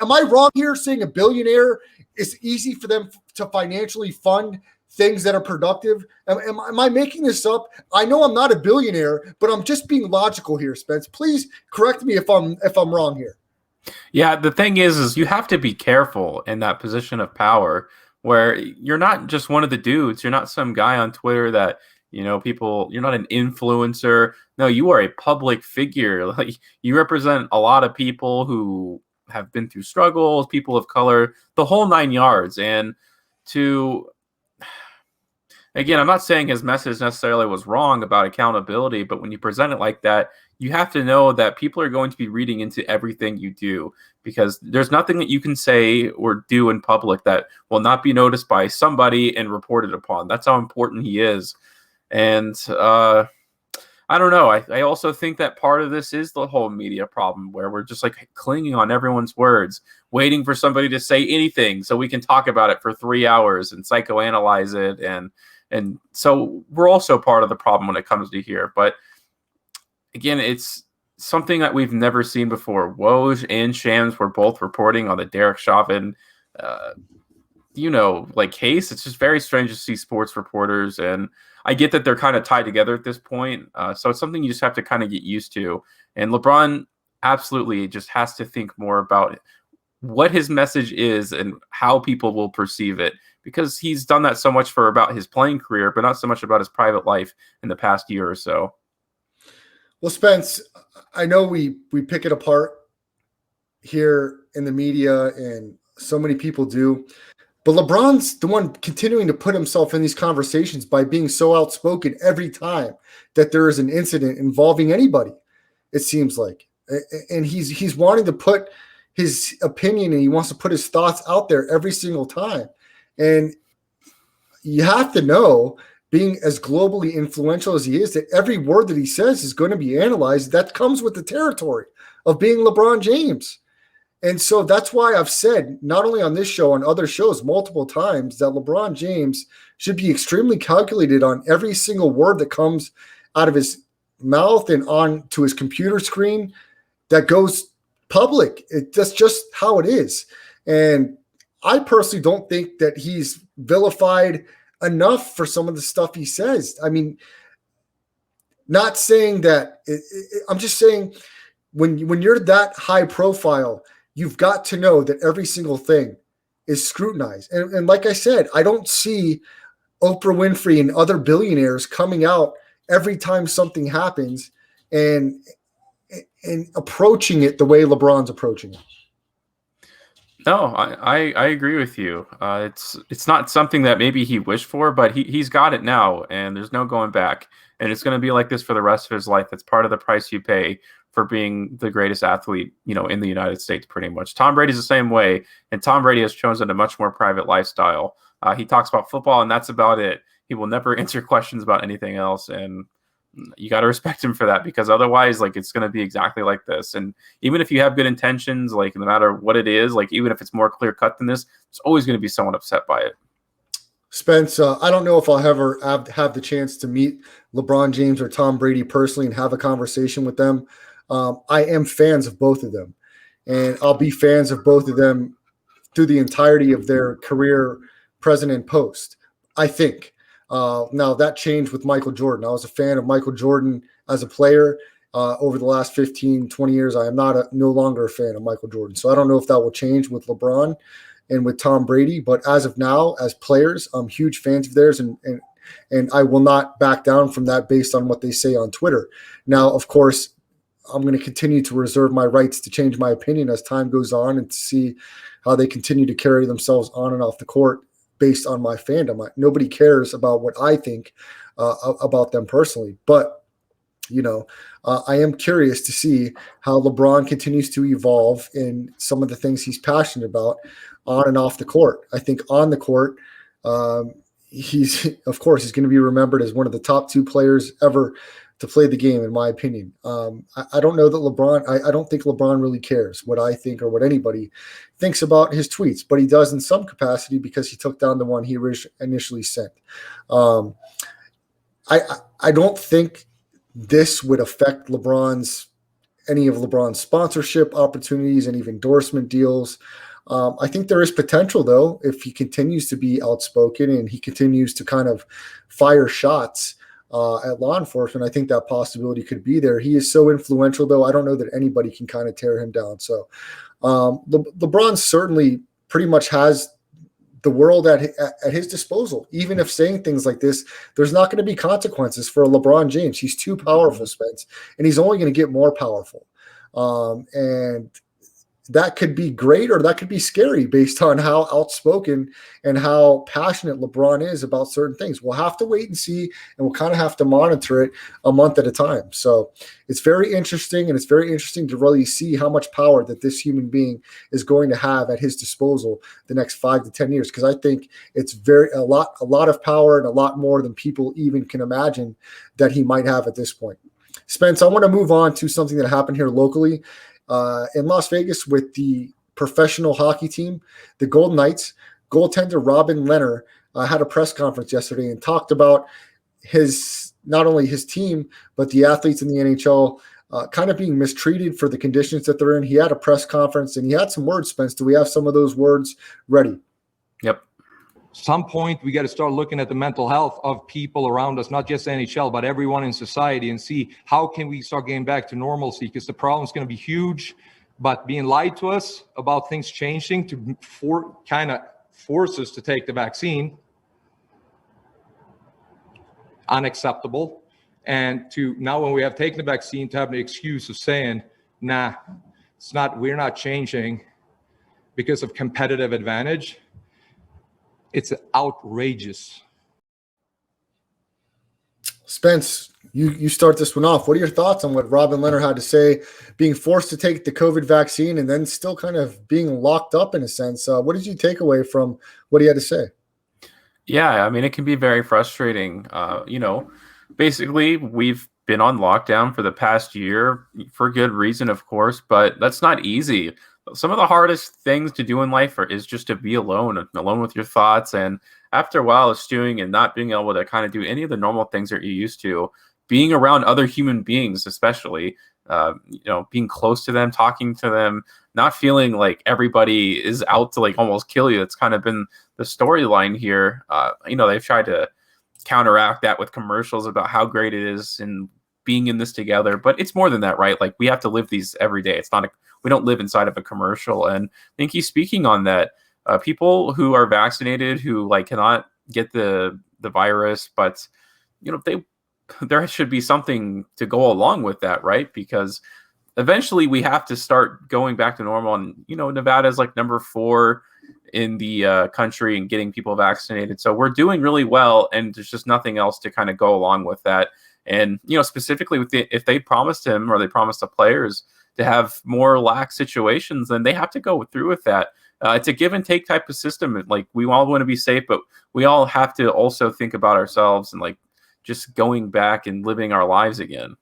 Am I wrong here saying a billionaire is easy for them to financially fund things that are productive? Am I making this up? I know I'm not a billionaire, but I'm just being logical here, Spence. Please correct me if I'm wrong here. Yeah, the thing is you have to be careful in that position of power where you're not just one of the dudes. You're not some guy on Twitter that, people, you're not an influencer. No, you are a public figure. Like, you represent a lot of people who have been through struggles, people of color, the whole 9 yards. And again, I'm not saying his message necessarily was wrong about accountability, but when you present it like that, you have to know that people are going to be reading into everything you do, because there's nothing that you can say or do in public that will not be noticed by somebody and reported upon. That's how important he is. And I don't know. I also think that part of this is the whole media problem, where we're just like clinging on everyone's words, waiting for somebody to say anything so we can talk about it for 3 hours and psychoanalyze it. And so we're also part of the problem when it comes to here. But again, it's something that we've never seen before. Woj and Shams were both reporting on the Derek Chauvin, case. It's just very strange to see sports reporters. And I get that they're kind of tied together at this point. So it's something you just have to kind of get used to. And LeBron absolutely just has to think more about what his message is and how people will perceive it, because he's done that so much for about his playing career, but not so much about his private life in the past year or so. Well, Spence, I know we pick it apart here in the media, and so many people do, but LeBron's the one continuing to put himself in these conversations by being so outspoken every time that there is an incident involving anybody, it seems like. And he's wanting to put his opinion and he wants to put his thoughts out there every single time. And you have to know, being as globally influential as he is, that every word that he says is going to be analyzed. That comes with the territory of being LeBron James. And so that's why I've said, not only on this show, on other shows multiple times, that LeBron James should be extremely calculated on every single word that comes out of his mouth and on to his computer screen that goes public. That's just how it is. And I personally don't think that he's vilified enough for some of the stuff he says. I mean, not saying that, I'm just saying when you're that high profile, you've got to know that every single thing is scrutinized. And like I said, I don't see Oprah Winfrey and other billionaires coming out every time something happens and approaching it the way LeBron's approaching it. No, I agree with you. It's not something that maybe he wished for, but he's got it now, and there's no going back. And it's going to be like this for the rest of his life. It's part of the price you pay for being the greatest athlete, in the United States, pretty much. Tom Brady's the same way, and Tom Brady has chosen a much more private lifestyle. He talks about football, and that's about it. He will never answer questions about anything else, and you got to respect him for that, because otherwise, like, it's going to be exactly like this. And even if you have good intentions, like, no matter what it is, like, even if it's more clear cut than this, there's always going to be someone upset by it. Spence, I don't know if I'll ever have the chance to meet LeBron James or Tom Brady personally and have a conversation with them. I am fans of both of them, and I'll be fans of both of them through the entirety of their career, present and post, I think. Now, that changed with Michael Jordan. I was a fan of Michael Jordan as a player. Over the last 15, 20 years, I am no longer a fan of Michael Jordan. So I don't know if that will change with LeBron and with Tom Brady. But as of now, as players, I'm huge fans of theirs, and I will not back down from that based on what they say on Twitter. Now, of course, I'm going to continue to reserve my rights to change my opinion as time goes on and to see how they continue to carry themselves on and off the court based on my fandom. Nobody cares about what I think about them personally. But, I am curious to see how LeBron continues to evolve in some of the things he's passionate about on and off the court. I think on the court, he's going to be remembered as one of the top 2 players ever to play the game, in my opinion. I don't know that LeBron, I don't think LeBron really cares what I think or what anybody thinks about his tweets, but he does in some capacity because he took down the one he initially sent. I don't think this would affect any of LeBron's sponsorship opportunities, any of endorsement deals. I think there is potential, though, if he continues to be outspoken and he continues to kind of fire shots at law enforcement. I think that possibility could be there. He is so influential, though. I don't know that anybody can kind of tear him down. So LeBron certainly pretty much has the world at his disposal. Even if saying things like this, there's not going to be consequences for LeBron James. He's too powerful, Spence, and he's only going to get more powerful. And that could be great or that could be scary based on how outspoken and how passionate LeBron is about certain things. We'll have to wait and see, and we'll kind of have to monitor it a month at a time. So it's very interesting, and it's very interesting to really see how much power that this human being is going to have at his disposal the next 5 to 10 years, because I think it's a lot of power and a lot more than people even can imagine that he might have at this point. Spence, I want to move on to something that happened here locally. In Las Vegas with the professional hockey team, the Golden Knights, goaltender Robin Lehner had a press conference yesterday and talked about not only his team, but the athletes in the NHL kind of being mistreated for the conditions that they're in. He had a press conference and he had some words, Spence. Do we have some of those words ready? Yep. Some point we got to start looking at the mental health of people around us, not just NHL, but everyone in society, and see how can we start getting back to normalcy, because the problem is going to be huge. But being lied to us about things changing to kind of force us to take the vaccine, unacceptable. And to now, when we have taken the vaccine, to have the excuse of saying, nah, we're not changing because of competitive advantage. It's outrageous. Spence, you start this one off. What are your thoughts on what Robin Lehner had to say, being forced to take the COVID vaccine and then still kind of being locked up in a sense? What did you take away from what he had to say? Yeah, I mean, it can be very frustrating. Basically, we've been on lockdown for the past year for good reason, of course, but that's not easy. Some of the hardest things to do in life is just to be alone with your thoughts. And after a while of stewing and not being able to kind of do any of the normal things that you're used to, being around other human beings, especially, being close to them, talking to them, not feeling like everybody is out to like almost kill you. It's kind of been the storyline here. They've tried to counteract that with commercials about how great it is and being in this together, but it's more than that, right? Like, we have to live these every day. It's not we don't live inside of a commercial. And I think he's speaking on that. People who are vaccinated, who like cannot get the virus, but there should be something to go along with that, right? Because eventually we have to start going back to normal. And, Nevada's like number 4 in the country and getting people vaccinated. So we're doing really well, and there's just nothing else to kind of go along with that. And, specifically if they promised him, or they promised the players to have more lax situations, then they have to go through with that. It's a give and take type of system. Like, we all want to be safe, but we all have to also think about ourselves and like just going back and living our lives again.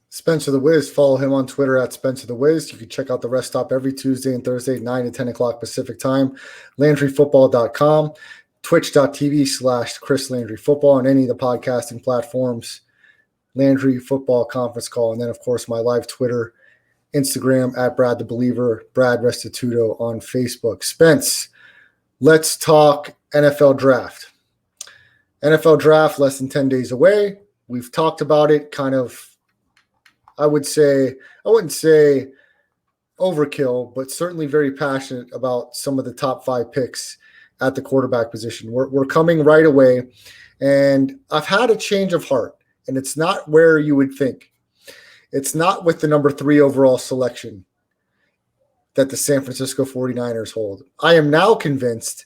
Spencer the Wiz, follow him on Twitter at Spencer the Wiz. You can check out the Rest Stop every Tuesday and Thursday, 9 to 10 o'clock Pacific time. LandryFootball.com, twitch.tv/Chris Landry Football, and any of the podcasting platforms. Landry Football Conference Call. And then, of course, my live Twitter, Instagram at Brad the Believer, Brad Restituto on Facebook. Spence, let's talk NFL Draft. NFL Draft less than 10 days away. We've talked about it kind of, I wouldn't say overkill, but certainly very passionate about some of the top 5 picks at the quarterback position. We're coming right away, and I've had a change of heart, and it's not where you would think. It's not with the number 3 overall selection that the San Francisco 49ers hold. I am now convinced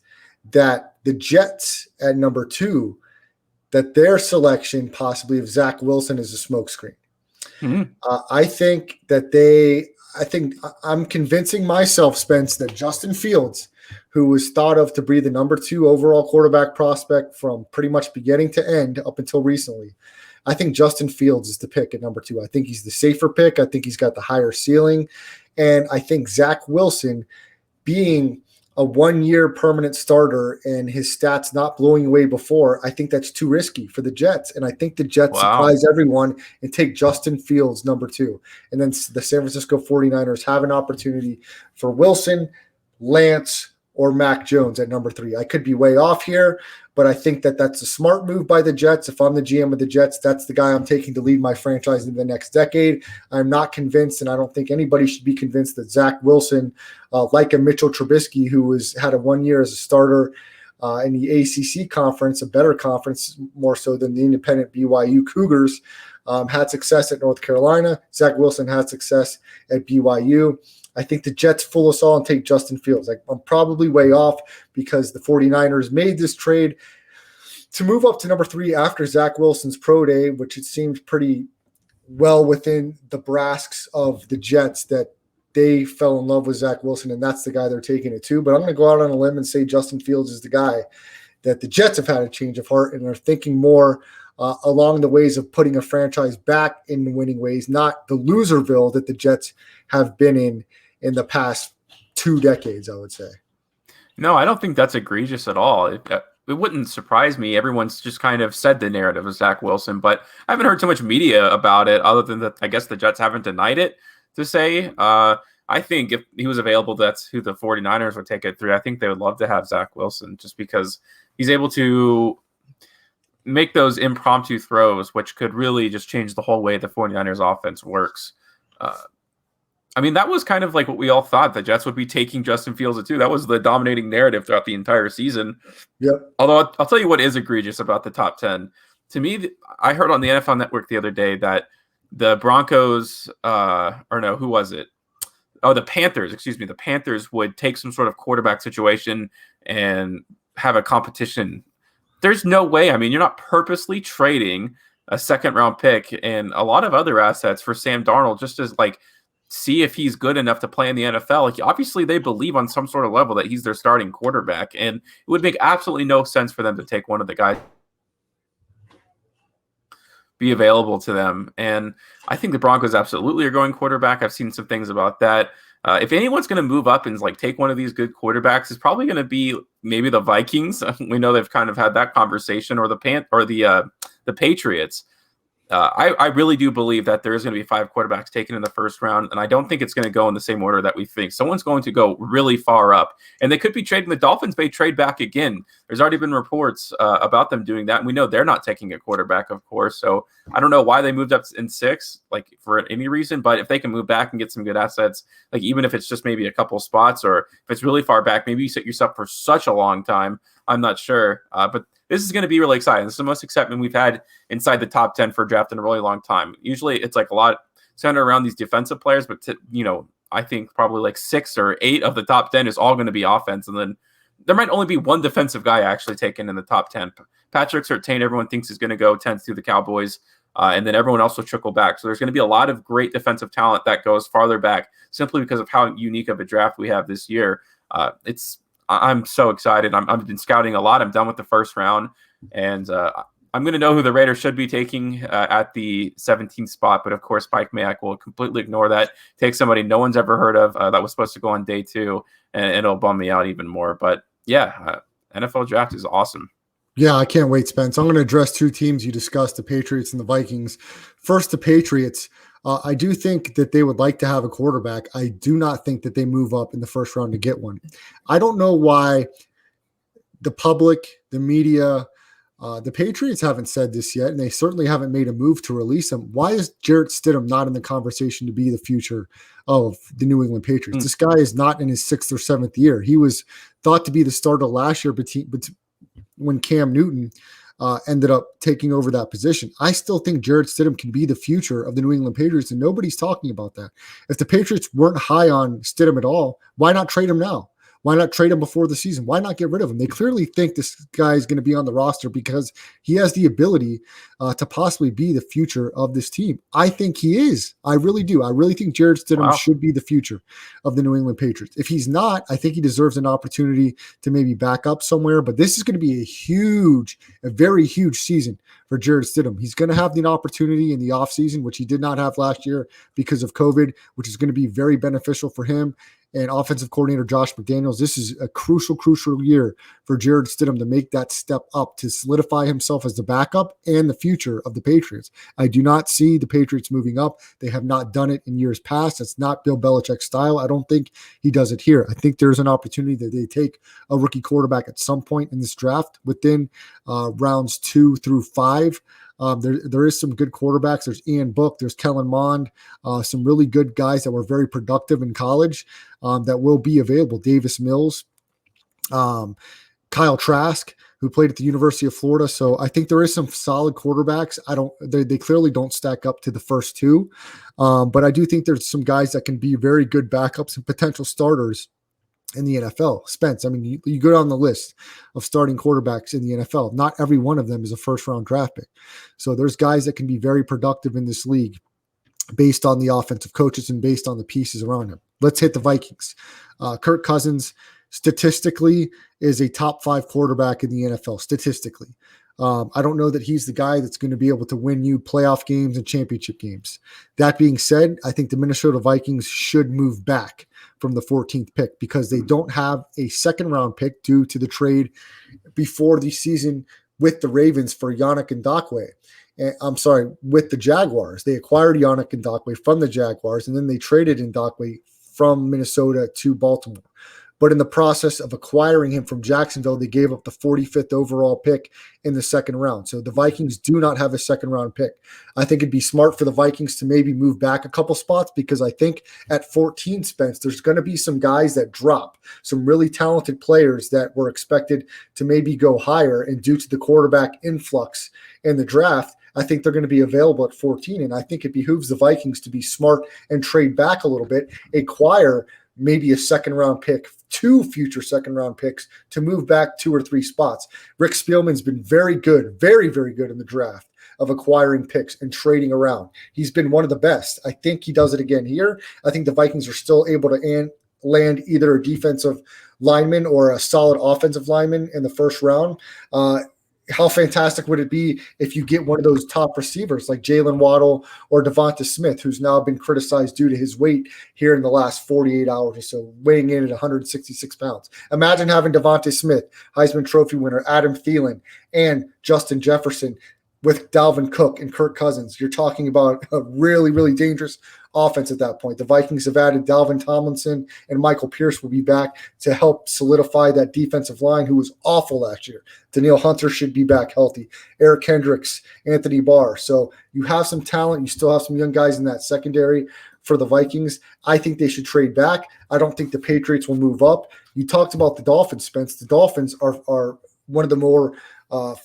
that the Jets at number 2, that their selection possibly of Zach Wilson is a smokescreen. Mm-hmm. I'm convincing myself, Spence, that Justin Fields, who was thought of to be the number 2 overall quarterback prospect from pretty much beginning to end up until recently, I think Justin Fields is the pick at number 2. I think he's the safer pick. I think he's got the higher ceiling. And I think Zach Wilson, being a 1-year permanent starter and his stats not blowing away before, I think that's too risky for the Jets. And I think the Jets surprise everyone and take Justin Fields number 2. And then the San Francisco 49ers have an opportunity for Wilson, Lance, or Mac Jones at number 3. I could be way off here, but I think that that's a smart move by the Jets. If I'm the GM of the Jets, that's the guy I'm taking to lead my franchise in the next decade. I'm not convinced, and I don't think anybody should be convinced that Zach Wilson, like a Mitchell Trubisky, who had a 1 year as a starter in the ACC conference, a better conference more so than the independent BYU Cougars, had success at North Carolina. Zach Wilson had success at BYU. I think the Jets fool us all and take Justin Fields. I'm probably way off because the 49ers made this trade to move up to number 3 after Zach Wilson's pro day, which it seemed pretty well within the brasks of the Jets that they fell in love with Zach Wilson, and that's the guy they're taking it to. But I'm going to go out on a limb and say Justin Fields is the guy that the Jets have had a change of heart and are thinking more along the ways of putting a franchise back in the winning ways, not the loserville that the Jets have been in the past 2 decades, I would say. No, I don't think that's egregious at all. It wouldn't surprise me. Everyone's just kind of said the narrative of Zach Wilson, but I haven't heard too much media about it other than that I guess the Jets haven't denied it to say. I think if he was available, that's who the 49ers would take it through. I think they would love to have Zach Wilson just because he's able to make those impromptu throws, which could really just change the whole way the 49ers offense works. I mean, that was kind of like what we all thought. The Jets would be taking Justin Fields at 2. That was the dominating narrative throughout the entire season. Yep. Although I'll tell you what is egregious about the top 10. To me, I heard on the NFL Network the other day that the Broncos, who was it? Oh, the Panthers, excuse me. The Panthers would take some sort of quarterback situation and have a competition. There's no way. I mean, you're not purposely trading a second-round pick and a lot of other assets for Sam Darnold just as like – see if he's good enough to play in the NFL. Like, obviously, they believe on some sort of level that he's their starting quarterback, and it would make absolutely no sense for them to take one of the guys be available to them. And I think the Broncos absolutely are going quarterback. I've seen some things about that. If anyone's going to move up and like take one of these good quarterbacks, it's probably going to be maybe the Vikings. We know they've kind of had that conversation, or the Patriots. I really do believe that there is going to be 5 quarterbacks taken in the first round, and I don't think it's going to go in the same order that we think. Someone's going to go really far up, and they could be trading. The Dolphins may trade back again. There's already been reports about them doing that, and we know they're not taking a quarterback, of course. So I don't know why they moved up in 6, like for any reason, but if they can move back and get some good assets, like even if it's just maybe a couple spots, or if it's really far back, maybe you set yourself for such a long time. I'm not sure, but this is going to be really exciting. This is the most excitement we've had inside the top 10 for a draft in a really long time. Usually it's like centered around these defensive players, but I think probably like 6 or 8 of the top 10 is all going to be offense. And then there might only be one defensive guy actually taken in the top 10. Patrick Surtain, everyone thinks is going to go 10th to the Cowboys. And then everyone else will trickle back. So there's going to be a lot of great defensive talent that goes farther back simply because of how unique of a draft we have this year. I'm so excited. I've been scouting a lot. I'm done with the first round. And I'm going to know who the Raiders should be taking at the 17th spot. But, of course, Mike Mayock will completely ignore that, take somebody no one's ever heard of that was supposed to go on day 2, and it'll bum me out even more. But, yeah, NFL draft is awesome. Yeah, I can't wait, Spence. I'm going to address 2 teams you discussed, the Patriots and the Vikings. First, the Patriots. I do think that they would like to have a quarterback. I do not think that they move up in the first round to get one. I don't know why the public, the media, the Patriots haven't said this yet, and they certainly haven't made a move to release him. Why is Jarrett Stidham not in the conversation to be the future of the New England Patriots? This guy is not in his 6th or 7th year. He was thought to be the starter last year, but when Cam Newton ended up taking over that position. I still think Jarrett Stidham can be the future of the New England Patriots, and nobody's talking about that. If the Patriots weren't high on Stidham at all, why not trade him now? Why not trade him before the season? Why not get rid of him? They clearly think this guy is going to be on the roster because he has the ability to possibly be the future of this team. I think he is. I really do. I really think Jarrett Stidham should be the future of the New England Patriots. If he's not, I think he deserves an opportunity to maybe back up somewhere. But this is going to be a very huge season for Jarrett Stidham. He's going to have the opportunity in the offseason, which he did not have last year because of COVID, which is going to be very beneficial for him and offensive coordinator Josh McDaniels. This is a crucial year for Jarrett Stidham to make that step up, to solidify himself as the backup and the future of the Patriots. I do not see the Patriots moving up. They have not done it in years past. That's not Bill Belichick's style. I don't think he does it here. I think there's an opportunity that they take a rookie quarterback at some point in this draft within rounds 2 through 5. There is some good quarterbacks. There's Ian Book. There's Kellen Mond. Some really good guys that were very productive in college that will be available. Davis Mills, Kyle Trask, who played at the University of Florida. So I think there is some solid quarterbacks. They clearly don't stack up to the first 2. But I do think there's some guys that can be very good backups and potential starters in the NFL. Spence, I mean, you go down the list of starting quarterbacks in the NFL. Not every one of them is a first-round draft pick. So there's guys that can be very productive in this league based on the offensive coaches and based on the pieces around him. Let's hit the Vikings. Kirk Cousins, statistically, is a top 5 quarterback in the NFL, statistically. I don't know that he's the guy that's going to be able to win you playoff games and championship games. That being said, I think the Minnesota Vikings should move back from the 14th pick because they don't have a second-round pick due to the trade before the season with the Ravens for Yannick Ngakoue. With the Jaguars. They acquired Yannick Ngakoue from the Jaguars, and then they traded Ngakoue from Minnesota to Baltimore. But in the process of acquiring him from Jacksonville, they gave up the 45th overall pick in the second round. So the Vikings do not have a second-round pick. I think it'd be smart for the Vikings to maybe move back a couple spots because I think at 14, Spence, there's going to be some guys that drop, some really talented players that were expected to maybe go higher. And due to the quarterback influx in the draft, I think they're going to be available at 14. And I think it behooves the Vikings to be smart and trade back a little bit, acquire maybe a second-round pick, 2 future second-round picks to move back 2 or 3 spots. Rick Spielman's been very good, very, very good in the draft of acquiring picks and trading around. He's been one of the best. I think he does it again here. I think the Vikings are still able to land either a defensive lineman or a solid offensive lineman in the first round. How fantastic would it be if you get one of those top receivers like Jalen Waddle or Devonta Smith, who's now been criticized due to his weight here in the last 48 hours or so, weighing in at 166 pounds. Imagine having Devonta Smith, Heisman Trophy winner, Adam Thielen, and Justin Jefferson with Dalvin Cook and Kirk Cousins. You're talking about a really, really dangerous offense at that point. The Vikings have added Dalvin Tomlinson, and Michael Pierce will be back to help solidify that defensive line, who was awful last year. Danielle Hunter should be back healthy. Eric Hendricks, Anthony Barr. So you have some talent. You still have some young guys in that secondary for the Vikings. I think they should trade back. I don't think the Patriots will move up. You talked about the Dolphins, Spence. The Dolphins are one of the more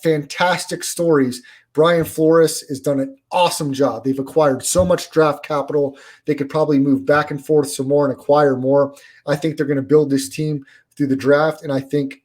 fantastic stories Brian Flores has done an awesome job. They've acquired so much draft capital. They could probably move back and forth some more and acquire more. I think they're going to build this team through the draft, and I think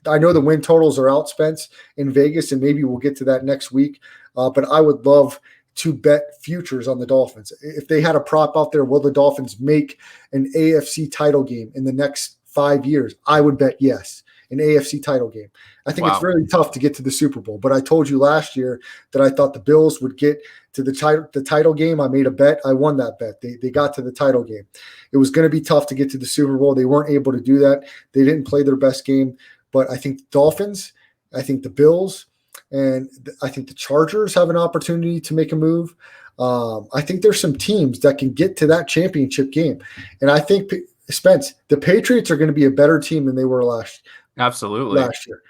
I know the win totals are out, Spence, in Vegas, and maybe we'll get to that next week. But I would love to bet futures on the Dolphins. If they had a prop out there, will the Dolphins make an AFC title game in the next 5 years? I would bet yes, an AFC title game. I think it's really tough to get to the Super Bowl. But I told you last year that I thought the Bills would get to the title game. I made a bet. I won that bet. They got to the title game. It was going to be tough to get to the Super Bowl. They weren't able to do that. They didn't play their best game. But I think the Dolphins, I think the Bills, and I think the Chargers have an opportunity to make a move. I think there's some teams that can get to that championship game. And I think, Spence, the Patriots are going to be a better team than they were last year.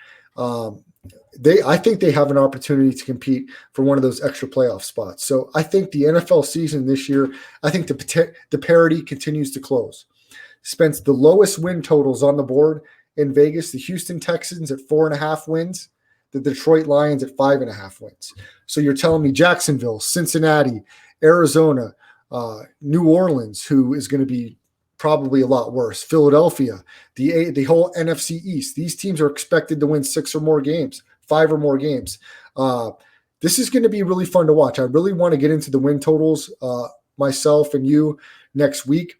I think they have an opportunity to compete for one of those extra playoff spots. So I think the NFL season this year, I think the parity continues to close. Spence, the lowest win totals on the board in Vegas, the Houston Texans at 4.5 wins, the Detroit Lions at 5.5 wins. So you're telling me Jacksonville, Cincinnati, Arizona, New Orleans, who is going to be probably a lot worse, Philadelphia, the whole NFC East. These teams are expected to win 5 or more games. This is going to be really fun to watch. I really want to get into the win totals myself and you next week.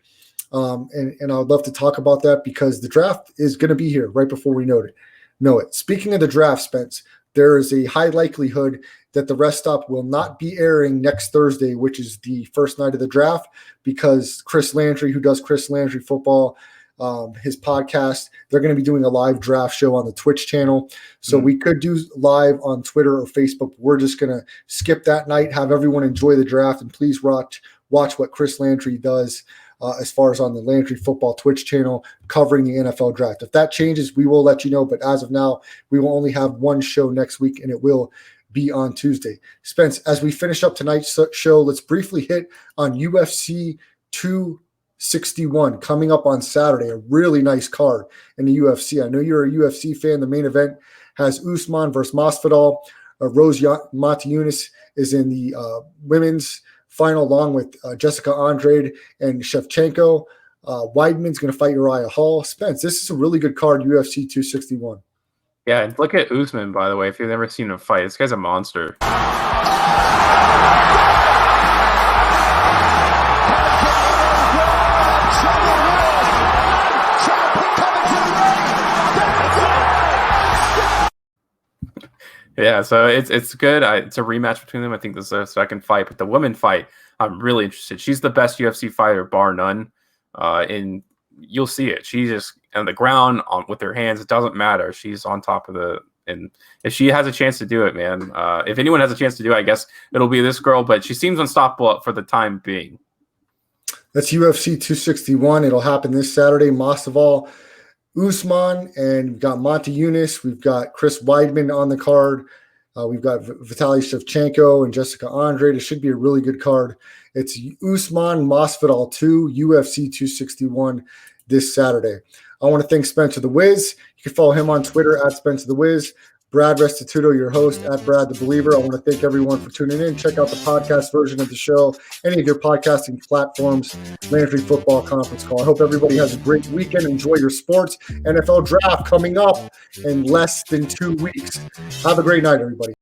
And I would love to talk about that because the draft is going to be here right before we know it. Speaking of the draft, Spence, there is a high likelihood that the Rest Stop will not be airing next Thursday, which is the first night of the draft, because Chris Landry, who does Chris Landry Football, his podcast, they're going to be doing a live draft show on the Twitch channel. So we could do live on Twitter or Facebook. We're just going to skip that night, have everyone enjoy the draft, and please watch what Chris Landry does as far as on the Landry Football Twitch channel covering the NFL draft. If that changes, we will let you know. But as of now, we will only have one show next week, and it will be on Tuesday. Spence, as we finish up tonight's show, let's briefly hit on UFC 261 coming up on Saturday, a really nice card in the UFC. I know you're a UFC fan. The main event has Usman versus Masvidal. Rose Namajunas is in the women's final along with Jessica Andrade and Shevchenko. Weidman's going to fight Uriah Hall. Spence, this is a really good card, UFC 261. Yeah, and look at Usman, by the way, if you've never seen him fight. This guy's a monster. Yeah, so it's good. It's a rematch between them. I think this is their second fight. But the women fight, I'm really interested. She's the best UFC fighter, bar none. And you'll see it. She's just on the ground with her hands. It doesn't matter. She's on top of and if she has a chance to do it, man, if anyone has a chance to do it, I guess it'll be this girl. But she seems unstoppable for the time being. That's UFC 261. It'll happen this Saturday. Masvidal, Usman, and we've got Namajunas. We've got Chris Weidman on the card. We've got Vitaly Shevchenko and Jessica Andrade. It should be a really good card. It's Usman Masvidal 2, UFC 261 this Saturday. I want to thank Spencer the Wiz. You can follow him on Twitter at Spencer the Wiz. Brad Restituto, your host, at Brad the Believer. I want to thank everyone for tuning in. Check out the podcast version of the show, any of your podcasting platforms, Landry Football Conference Call. I hope everybody has a great weekend. Enjoy your sports. NFL draft coming up in less than 2 weeks. Have a great night, everybody.